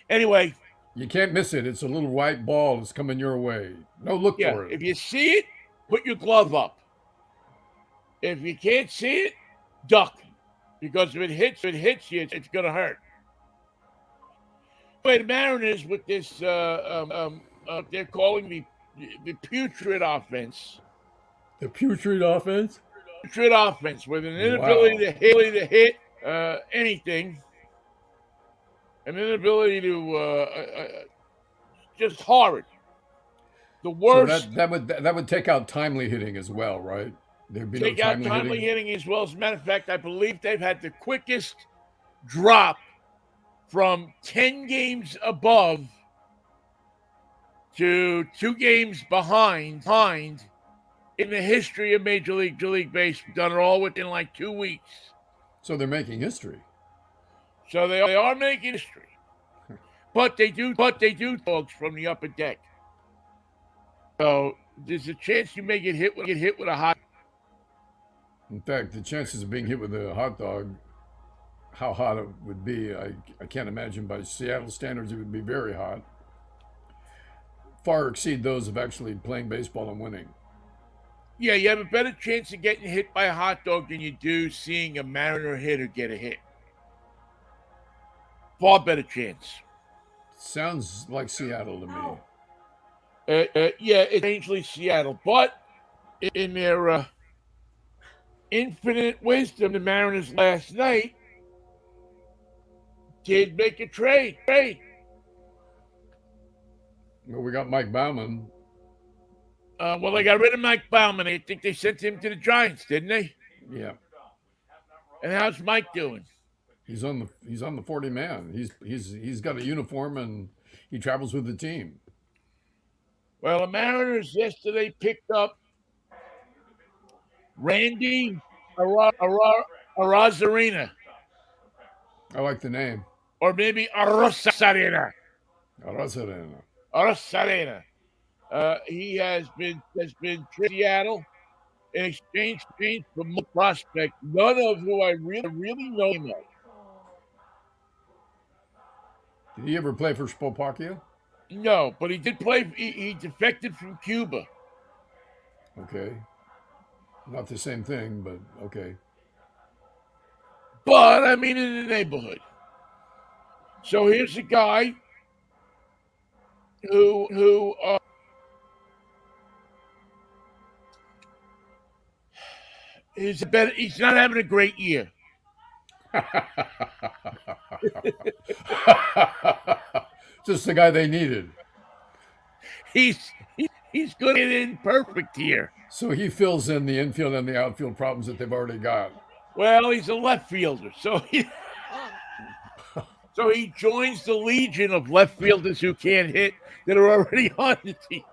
Anyway, you can't miss it. It's a little white ball that's coming your way. No, look for it. If you see it, put your glove up. If you can't see it, duck, because if it hits you, it's going to hurt. But the Mariners with this, they're calling the putrid offense. The putrid offense? Putrid offense with an inability to hit anything. An inability to just horrid. The worst. So that would take out timely hitting as well, right? There'd be take out timely hitting as well. As a matter of fact, I believe they've had the quickest drop from 10 games above to 2 games behind in the history of Major League Baseball. Done it all within like 2 weeks. So they're making history. So they are making history. But they do dogs from the upper deck. So there's a chance you may get hit with a hot. In fact, the chances of being hit with a hot dog, how hot it would be, I can't imagine. By Seattle standards, it would be very hot. Far exceed those of actually playing baseball and winning. Yeah, you have a better chance of getting hit by a hot dog than you do seeing a Mariner hitter get a hit. Far better chance. Sounds like Seattle to me. Yeah, it's strangely Seattle. But in their infinite wisdom, the Mariners last night did make a trade. Well, we got Mike Baumann. Well, they got rid of Mike Baumann. I think they sent him to the Giants, didn't they? Yeah. And how's Mike doing? He's on the 40-man. He's got a uniform and he travels with the team. Well, the Mariners yesterday picked up Randy Arozarena. I like the name. Or maybe Arozarena. He has been Seattle in exchange for more prospect, none of who I really know him of. Did he ever play for Slovakia? No, but he did play. He defected from Cuba. Okay. Not the same thing, but okay. But, I mean, in the neighborhood. So here's a guy who is better. He's not having a great year. Just the guy they needed. He's he's going to get in perfect here. So he fills in the infield and the outfield problems that they've already got. Well, he's a left fielder, so he joins the legion of left fielders who can't hit that are already on the team.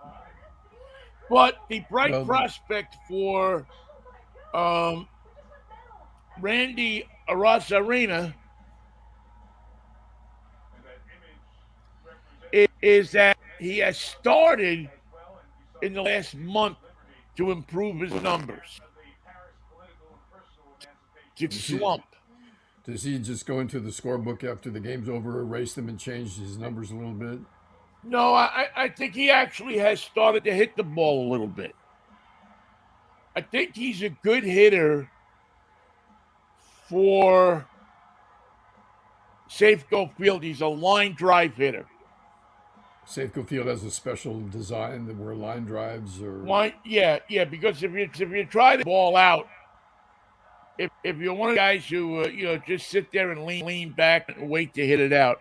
But the bright prospect for Randy Arozarena is that he has started in the last month to improve his numbers. To slump. Does he just go into the scorebook after the game's over, erase them, and change his numbers a little bit? No, I think he actually has started to hit the ball a little bit. I think he's a good hitter for Safeco Field. He's a line drive hitter. Safeco Field has a special design that where line drives or yeah. Because if you try to ball out, if you're one of the guys who just sit there and lean back and wait to hit it out,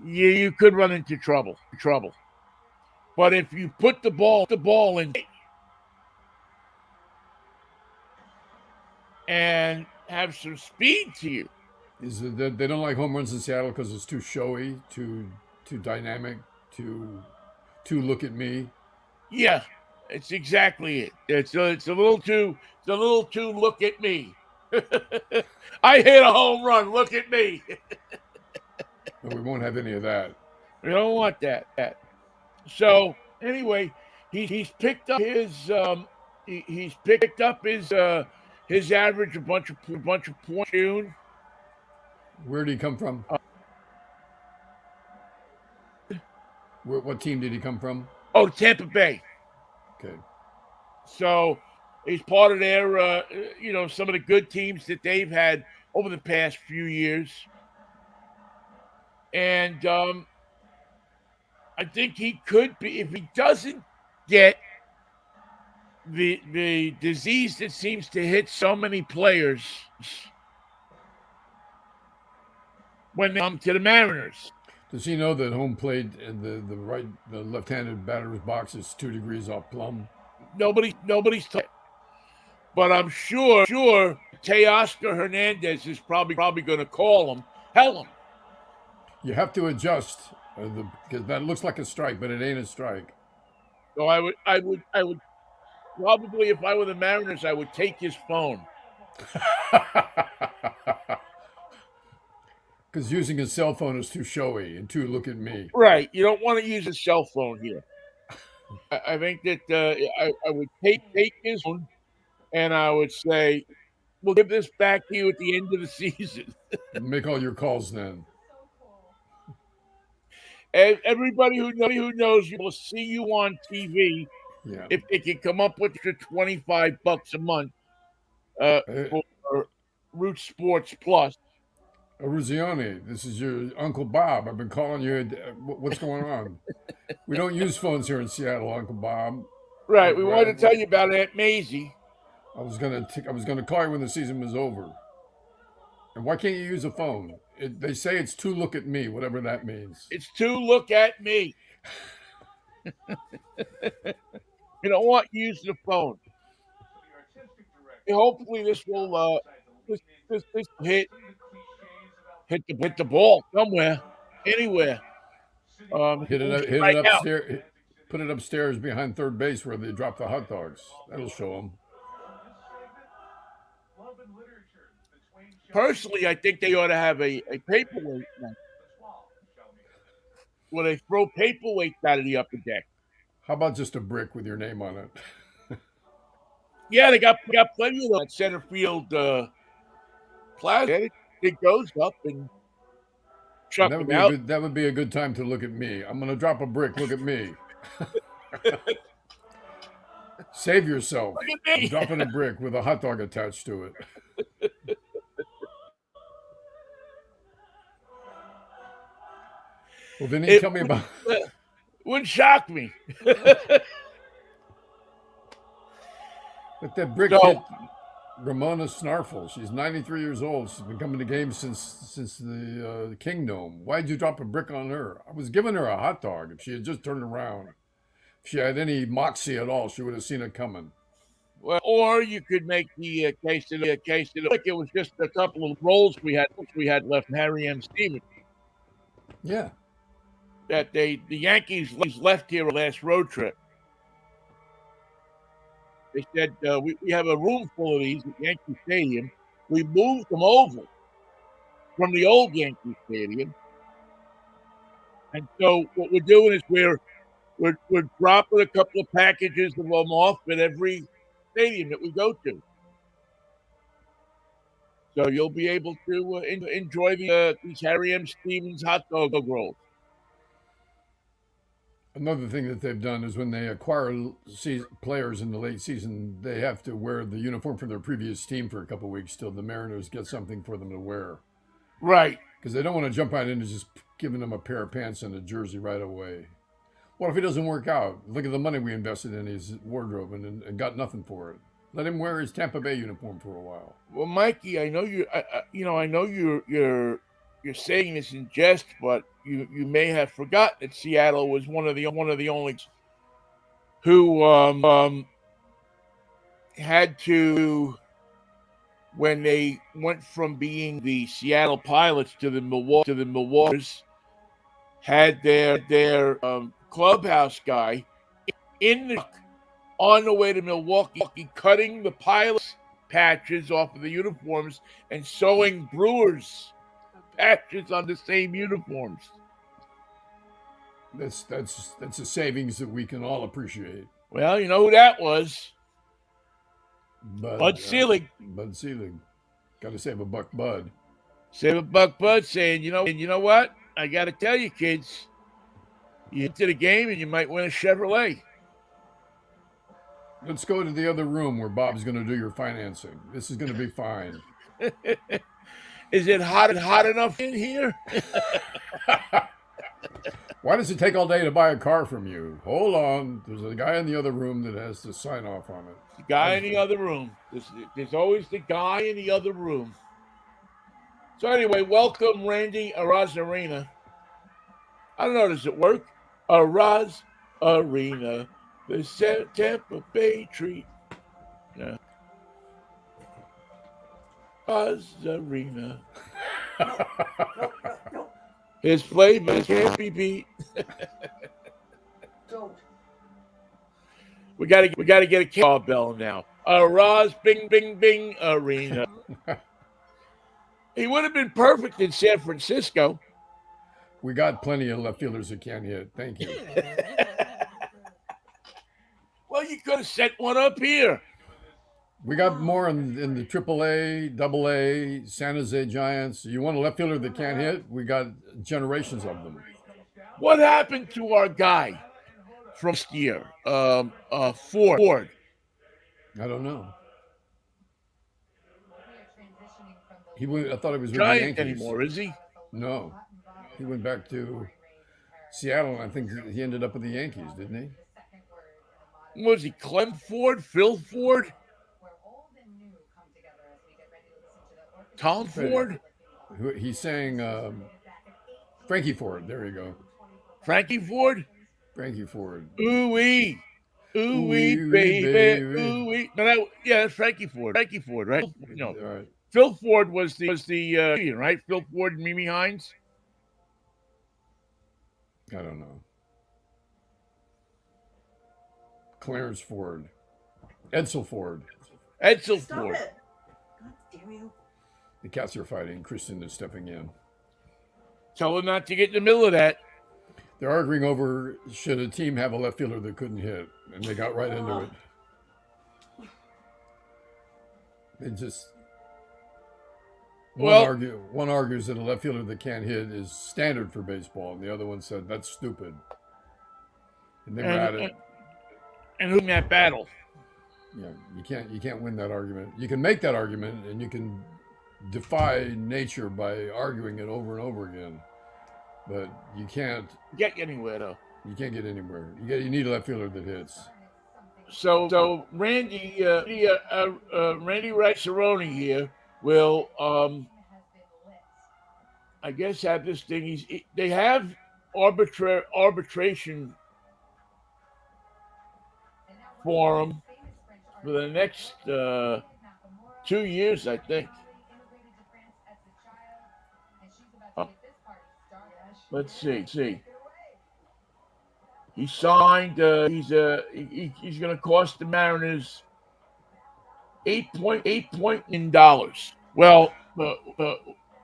you could run into trouble. But if you put the ball in and have some speed to you, is it that they don't like home runs in Seattle because it's too showy, too dynamic, too look at me? Yeah, it's exactly it. It's a little too look at me. I hit a home run. Look at me. But we won't have any of that. We don't want that. So anyway, he's picked up his his average a bunch of points. June. Where did he come from? What team did he come from? Oh, Tampa Bay. Okay. So he's part of their, some of the good teams that they've had over the past few years. And I think he could be, if he doesn't get the disease that seems to hit so many players when they come to the Mariners. Does he know that home plate and the left-handed batter's box is 2 degrees off plumb? Nobody's told. But I'm sure Teoscar Hernandez is probably going to call him, tell him. You have to adjust because that looks like a strike, but it ain't a strike. So I would probably, if I were the Mariners, I would take his phone. Because using a cell phone is too showy and too look at me. Right. You don't want to use a cell phone here. I think that I would take his phone and I would say, we'll give this back to you at the end of the season. Make all your calls then. And everybody who knows you will see you on TV. Yeah. If they can come up with your $25 a month for Root Sports Plus. Ruzioni, this is your Uncle Bob. I've been calling you. What's going on? We don't use phones here in Seattle, Uncle Bob. Right. We wanted to tell you about Aunt Maisie. I was gonna call you when the season was over. And why can't you use a phone? They say it's to look at me, whatever that means. It's to look at me. You don't want to use the phone. Hopefully, this will this hit the ball somewhere, anywhere. Hit it upstairs. Put it upstairs behind third base where they drop the hot dogs. That'll show them. Personally, I think they ought to have a paperweight match where they throw paperweights out of the upper deck. How about just a brick with your name on it? Yeah, they got plenty of that center field plaza. It goes up and chuck them out. That would be a good time to look at me. I'm going to drop a brick. Look at me. Save yourself. Look at me. I'm dropping a brick with a hot dog attached to it. Well, Vinny, It tell me about wouldn't shock me. but that brick So, hit Ramona Snarfel. She's 93 years old. She's been coming to games since the Kingdom. Why'd you drop a brick on her? I was giving her a hot dog. If she had just turned around, if she had any moxie at all, she would have seen it coming. well, or you could make the case that like it was just a couple of rolls we had left from Harry M. Stevens. Yeah. That the Yankees left here last road trip. They said we have a room full of these at Yankee Stadium. We moved them over from the old Yankee Stadium, and so what we're doing is we're dropping a couple of packages of them off at every stadium that we go to. So you'll be able to enjoy these Harry M. Stevens hot dog rolls. Another thing that they've done is when they acquire players in the late season, they have to wear the uniform from their previous team for a couple of weeks till the Mariners get something for them to wear. Right. Because they don't want to jump right into just giving them a pair of pants and a jersey right away. What if it doesn't work out? Look at the money we invested in his wardrobe and got nothing for it. Let him wear his Tampa Bay uniform for a while. Well, Mikey, I know I know you're saying this in jest, but you may have forgotten that Seattle was one of the only who had to, when they went from being the Seattle Pilots to the Milwaukee, had their clubhouse guy on the way to Milwaukee, cutting the Pilots patches off of the uniforms and sewing Brewers patches on the same uniforms. That's a savings that we can all appreciate. Well, you know who that was? Bud Selig. Bud Selig. Got to save a buck, Bud. Save a buck, Bud, saying, you know what? I got to tell you, kids, you get to the game and you might win a Chevrolet. Let's go to the other room where Bob's going to do your financing. This is going to be fine. Is it hot enough in here? Why does it take all day to buy a car from you? Hold on. There's a guy in the other room that has to sign off on it. The guy in the other room. There's always the guy in the other room. So anyway, welcome, Randy Arozarena. I don't know, does it work? Aroz Arena. The Tampa Bay treat. Yeah. Arena. His flavor can't be beat. Don't. We gotta get a call bell now. Roz Bing Bing Bing Arena. He would have been perfect in San Francisco. We got plenty of left fielders that can't hit. Thank you. Well, you could have set one up here. We got more in the AAA, AA, San Jose Giants. You want a left fielder that can't hit? We got generations of them. What happened to our guy from last year? Ford. I don't know. He went. I thought he was with Giant the Yankees anymore, is he? No, he went back to Seattle. And I think he ended up with the Yankees, didn't he? Was he Clem Ford? Phil Ford? Tom Ford? He's saying Frankie Ford. There you go. Frankie Ford? Frankie Ford. Ooh-wee. Ooh-wee, baby. Ooh-wee. No, that's Frankie Ford. Frankie Ford, right? No. All right. Phil Ford was the right? Phil Ford and Mimi Hines? I don't know. Clarence Ford. Edsel Ford. Edsel Stop Ford. it. God damn you. The cats are fighting. Kristen is stepping in. Tell her not to get in the middle of that. They're arguing over should a team have a left fielder that couldn't hit, and they got right into it. They just one argues that a left fielder that can't hit is standard for baseball, and the other one said that's stupid. And they were at it. And who in that battle? Yeah, you can't win that argument. You can make that argument, and you can defy nature by arguing it over and over again. but you can't get anywhere though. get anywhere. You need a left fielder that hits. So Randy Rice-A-Roni here will I guess have this thing. They have arbitration for him for the next 2 years, I think. Uh, let's see. He signed. He's going to cost the Mariners $8.8 million. Well,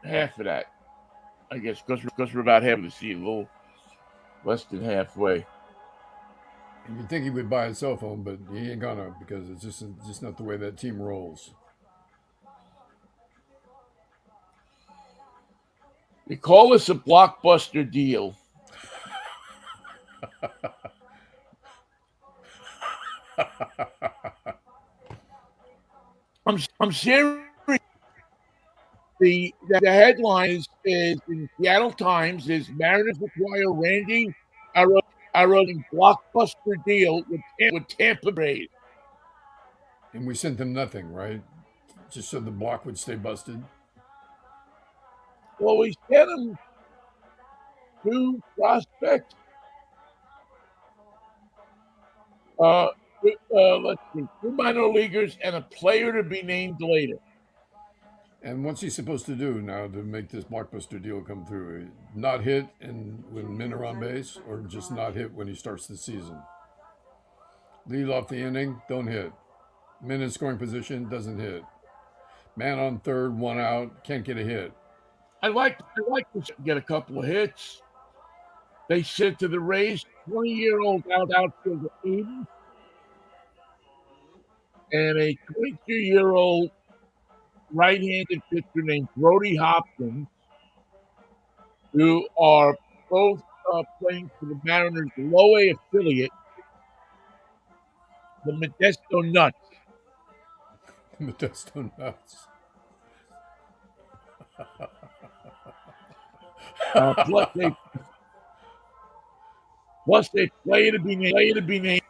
half of that, I guess, because we're about half of the season, a little less than halfway. And you'd think he would buy a cell phone, but he ain't gonna, because it's just not the way that team rolls. They call this a blockbuster deal. I'm serious. The headline is in Seattle Times is Mariners acquire Randy Arozarena blockbuster deal with Tampa Bay. And we sent them nothing, right? Just so the block would stay busted. Well, we sent him 2 prospects. Let's see, 2 minor leaguers and a player to be named later. And what's he supposed to do now to make this blockbuster deal come through? Not hit when men are on base, or just not hit when he starts the season? Lead off the inning, don't hit. Men in scoring position, doesn't hit. Man on third, 1 out, can't get a hit. I'd like to get a couple of hits. They sent to the Rays 20-year-old outfielder Aiden and a 22-year-old right-handed pitcher named Brody Hopkins, who are both playing for the Mariners' low A affiliate, the Modesto Nuts. Modesto Nuts. Plus they play to be named.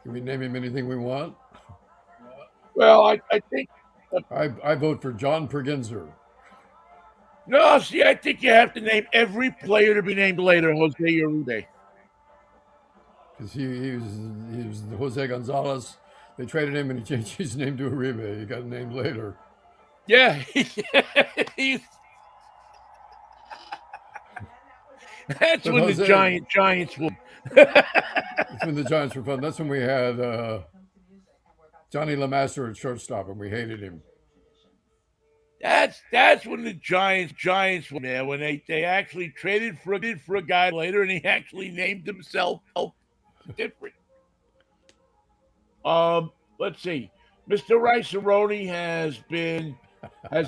Can we name him anything we want? Well, I think I vote for John Pergenzer. No, see, I think you have to name every player to be named later Jose Uribe. Because he was Jose Gonzalez. They traded him and he changed his name to Uribe. He got named later. Yeah. That's when Jose, the Giants won. That's when the Giants were fun. That's when we had Johnny LeMaster at shortstop, and we hated him. That's when the Giants were there, when they actually traded for a guy later, and he actually named himself different. Let's see. Mr. Rice-A-Roni has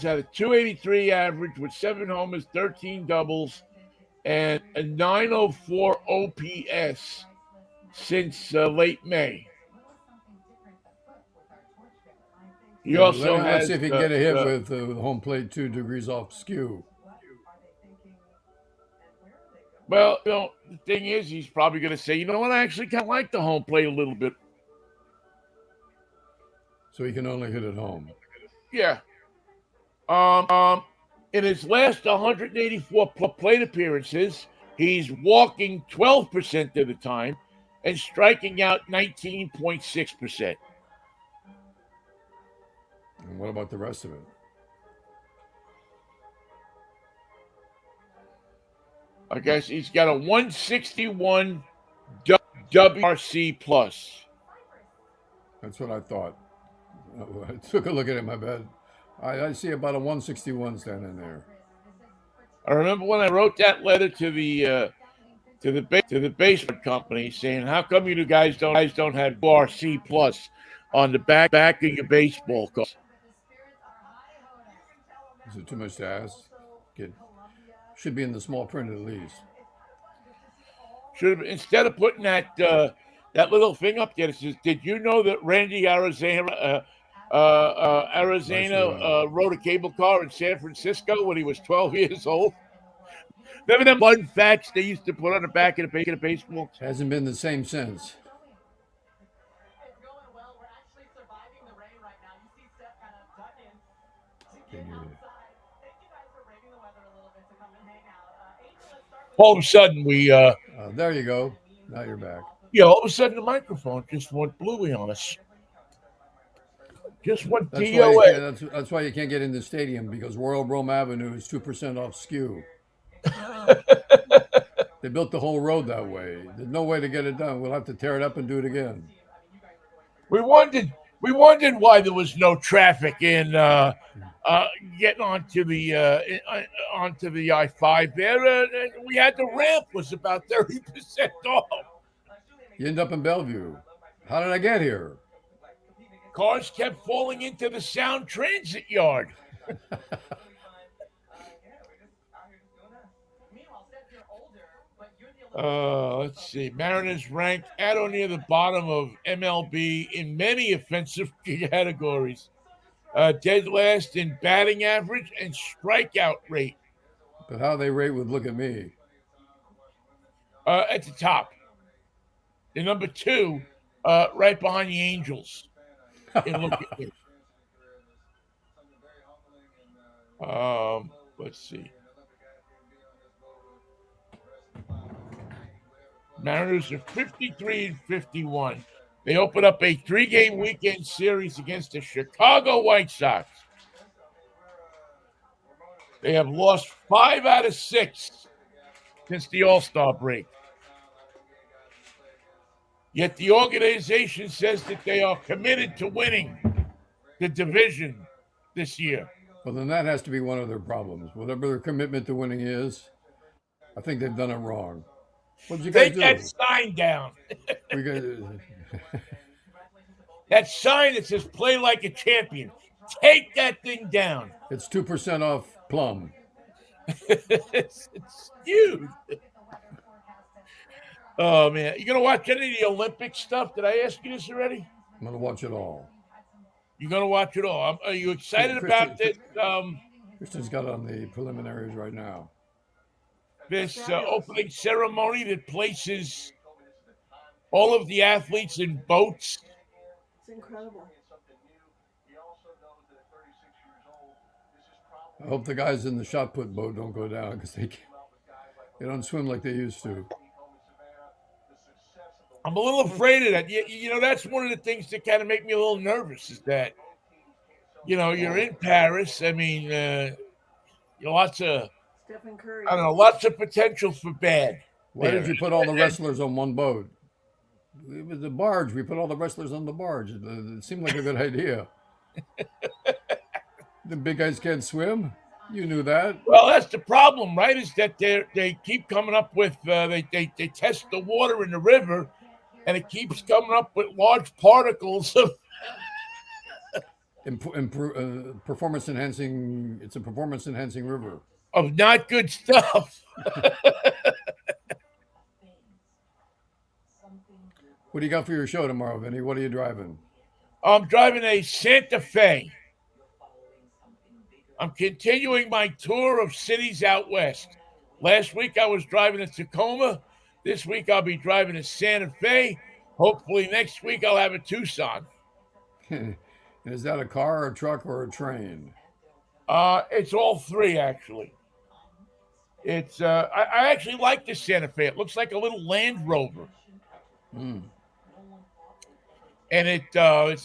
had a 283 average with 7 homers, 13 doubles, and a 904 OPS since late May. He also let's see if he can get a hit with the home plate 2 degrees off skew. Well, the thing is, he's probably going to say, you know what, I actually kind of like the home plate a little bit. So he can only hit at home. Yeah. In his last 184 plate appearances, he's walking 12% of the time and striking out 19.6%. And what about the rest of it? I guess he's got a 161 WRC plus. That's what I thought. I took a look at him, I bet. I see about a 161 standing there. I remember when I wrote that letter to the baseball company saying, "How come you guys don't have WRC plus on the back of your baseball cards?" Is it too much to ask? Should be in the small print at least. Should have, instead of putting that little thing up there that says, "Did you know that Randy Arozarena Nice Arizona room. rode a cable car in San Francisco when he was 12 years old. Remember them fun facts they used to put on the back of the baseball? Hasn't been the same since. Can you? All of a sudden, There you go. Now you're back. all of a sudden the microphone just went bluey on us. Just went That's why you DOA. can't. That's why you can't get in the stadium because Royal Rome Avenue is 2% off skew. They built the whole road that way. There's no way to get it done. We'll have to tear it up and do it again. We wondered why there was no traffic in getting onto the I-5 there. We had the ramp was about 30% off. You end up in Bellevue. How did I get here? Cars kept falling into the Sound Transit yard. Let's see. Mariners ranked at or near the bottom of MLB in many offensive categories. Dead last in batting average and strikeout rate. But how they rate would look at me. At the top. The number 2, right behind the Angels. And look at me. Let's see. Mariners are 53-51. They open up a 3-game weekend series against the Chicago White Sox. They have lost 5 out of 6 since the All-Star break. Yet the organization says that they are committed to winning the division this year. Well, then that has to be one of their problems. Whatever their commitment to winning is, I think they've done it wrong. What did you guys Take do? that sign down. We got, That sign that says "Play like a champion." Take that thing down. it's 2% off plum. It's huge. Oh man, you gonna watch any of the Olympic stuff? Did I ask you this already? I'm going to watch it all. You're gonna watch it all. Are you excited about this? Kristen's got on the preliminaries right now. This opening ceremony that places all of the athletes in boats. It's incredible. I hope the guys in the shot put boat don't go down because they don't swim like they used to. I'm a little afraid of that. You know, that's one of the things that kind of make me a little nervous is that, you're in Paris. I mean, lots of, Stephen Curry. I don't know, lots of potential for bad. Why did you put all the wrestlers on one boat? It was a barge. We put all the wrestlers on the barge. It seemed like a good idea. The big guys can't swim. You knew that. Well, that's the problem, right? Is that they keep coming up with they test the water in the river, and it keeps coming up with large particles of performance enhancing. It's a performance enhancing river of not good stuff. What do you got for your show tomorrow, Vinny? What are you driving? I'm driving a Santa Fe. I'm continuing my tour of cities out west. Last week I was driving to Tacoma. This week I'll be driving to Santa Fe. Hopefully next week I'll have a Tucson. And is that a car, a truck, or a train? It's all 3 actually. It's I actually like this Santa Fe. It looks like a little Land Rover. Mm. And it's a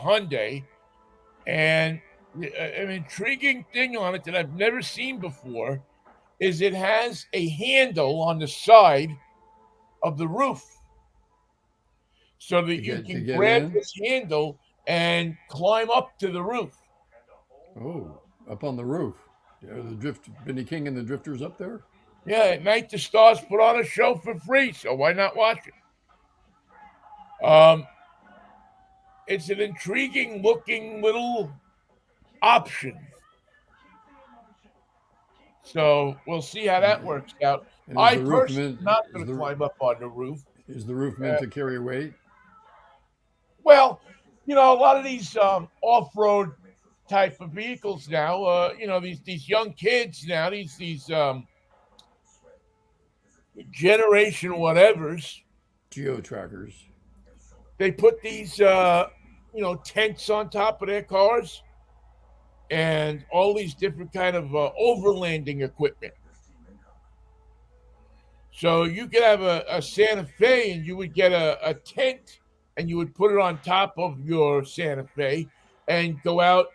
Hyundai, and an intriguing thing on it that I've never seen before is it has a handle on the side of the roof, so that you can grab this handle and climb up to the roof. Oh, up on the roof. Yeah, Vinnie King and the Drifters up there? Yeah, at night the stars put on a show for free, so why not watch it? It's an intriguing looking little option. So we'll see how that works out. I personally am not going to climb up on the roof. Is the roof meant to carry weight? Well, A lot of these off-road type of vehicles now. These young kids now. These generation whatevers. Geo trackers. They put these tents on top of their cars and all these different kind of overlanding equipment. So you could have a Santa Fe and you would get a tent and you would put it on top of your Santa Fe and go out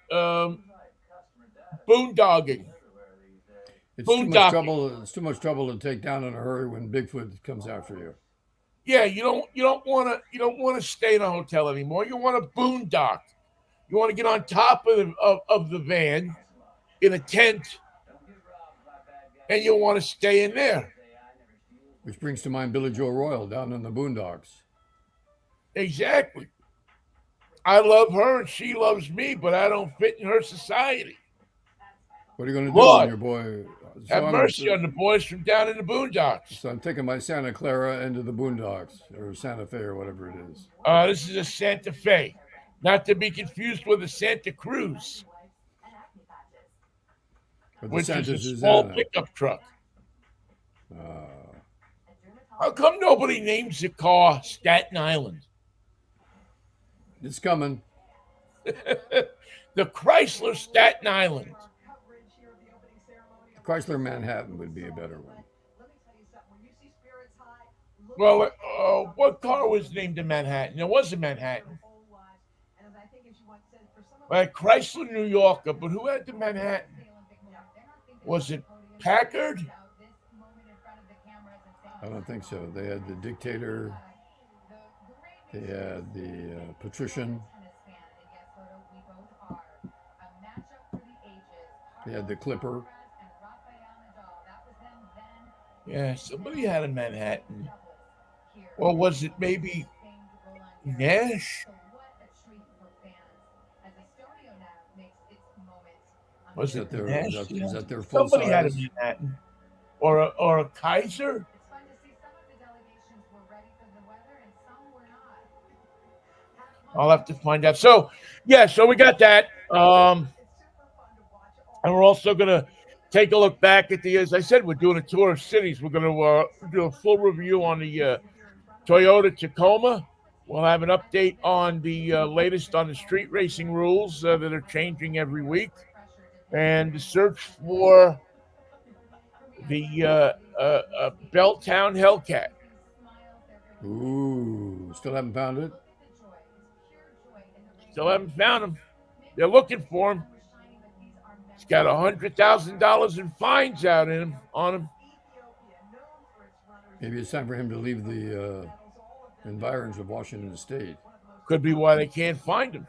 boondogging, It's too much boondocking. trouble. It's too much trouble to take down in a hurry when Bigfoot comes after you. Yeah, you don't want to stay in a hotel anymore. You want to boondock. You want to get on top of the van in a tent and you want to stay in there. Which brings to mind Billy Joe Royal down in the boondocks. Exactly. I love her and she loves me, but I don't fit in her society. What are you going to do when Lord, your boy? have mercy on the boys from down in the boondocks. So I'm taking my Santa Clara into the boondocks or Santa Fe or whatever it is. This is a Santa Fe, not to be confused with a Santa Cruz, Or the which Santa is a small Susanna. pickup truck. Uh, How come nobody names the car Staten Island? it's coming. The Chrysler Staten Island. The Chrysler Manhattan would be a better one. Well, what car was named in Manhattan? It was in Manhattan. Chrysler New Yorker, but who had the Manhattan? Was it Packard? I don't think so. They had the Dictator. They had the Patrician. They had the Clipper. Yeah, somebody had a Manhattan. Or was it maybe Nash? Was Is it that their Nash? is that their full Somebody had a size? Manhattan. Or a Kaiser? I'll have to find out. So, yeah, so we got that. And we're also going to take a look back at as I said, we're doing a tour of cities. We're going to do a full review on the Toyota Tacoma. We'll have an update on the latest on the street racing rules that are changing every week, and the search for the Belltown Hellcat. Ooh, still haven't found it. Still haven't found him. They're looking for him. He's got $100,000 in fines out on him. Maybe it's time for him to leave the environs of Washington State. Could be why they can't find him.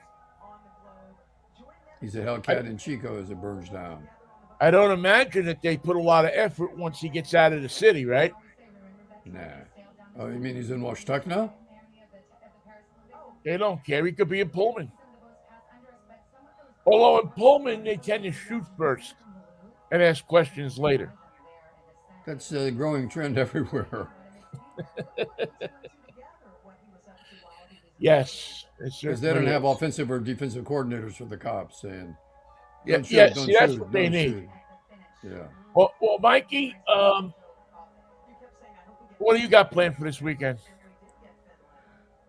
He's a Hellcat in Chico as it burns down. I don't imagine that they put a lot of effort once he gets out of the city, right? Nah. Oh, you mean he's in Washtuck now? They don't care. He could be in Pullman. Although in Pullman, they tend to shoot first and ask questions later. That's a growing trend everywhere. Yes. Because they don't have offensive or defensive coordinators for the cops saying, Yeah, don't shoot, yeah, don't see, that's shoot, what they don't need. shoot. Yeah. Well, Mikey, what do you got planned for this weekend?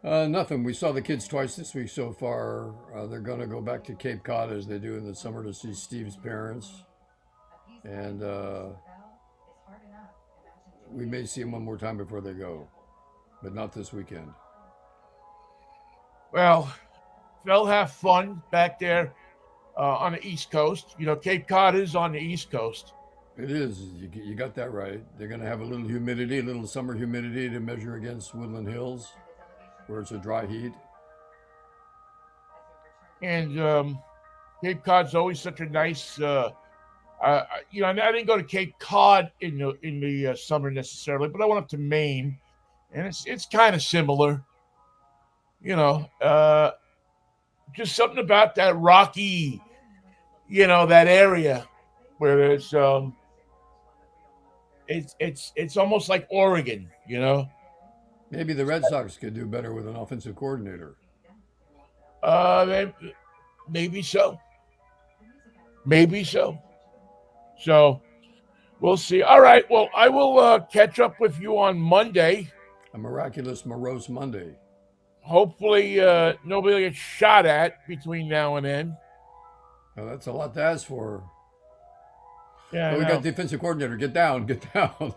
Nothing. We saw the kids twice this week so far. They're going to go back to Cape Cod as they do in the summer to see Steve's parents. And we may see them one more time before they go, but not this weekend. Well, they'll have fun back there on the East Coast. Cape Cod is on the East Coast. It is. You got that right. They're going to have a little humidity, a little summer humidity to measure against Woodland Hills, where it's a dry heat. And Cape Cod's always such a nice. I didn't go to Cape Cod in the summer necessarily, but I went up to Maine, and it's kind of similar. Just something about that rocky, that area where there's it's almost like Oregon. Maybe the Red Sox could do better with an offensive coordinator. Maybe so. Maybe so. So we'll see. All right. Well, I will catch up with you on Monday. A miraculous morose Monday. Hopefully, nobody will get shot at between now and then. Well, that's a lot to ask for. Yeah, But we got defensive coordinator. Get down, get down.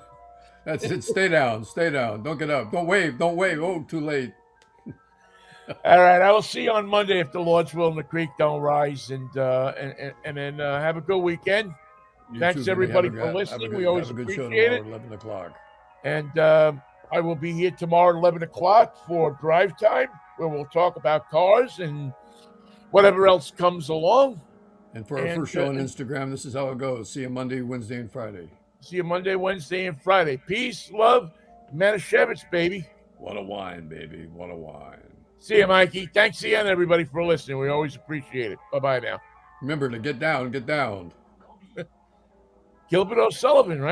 That's it. Stay down, stay down. Don't get up. Don't wave, don't wave. Oh, too late. All right. I will see you on Monday if the Lord's will and the creek don't rise. And then have a good weekend. You Thanks, too, Vinnie. everybody, Have a for good- listening. have a We good- always have a good show appreciate tomorrow it. at 11 o'clock. And I will be here tomorrow at 11 o'clock for drive time, where we'll talk about cars and whatever else comes along. And for our first show on Instagram, this is how it goes. See you Monday, Wednesday, and Friday. See you Monday, Wednesday, and Friday. Peace, love, Manischewitz, baby. What a wine, baby. What a wine. See you, Mikey. Thanks again, everybody, for listening. We always appreciate it. Bye-bye now. Remember to get down, get down. Gilbert O'Sullivan, right?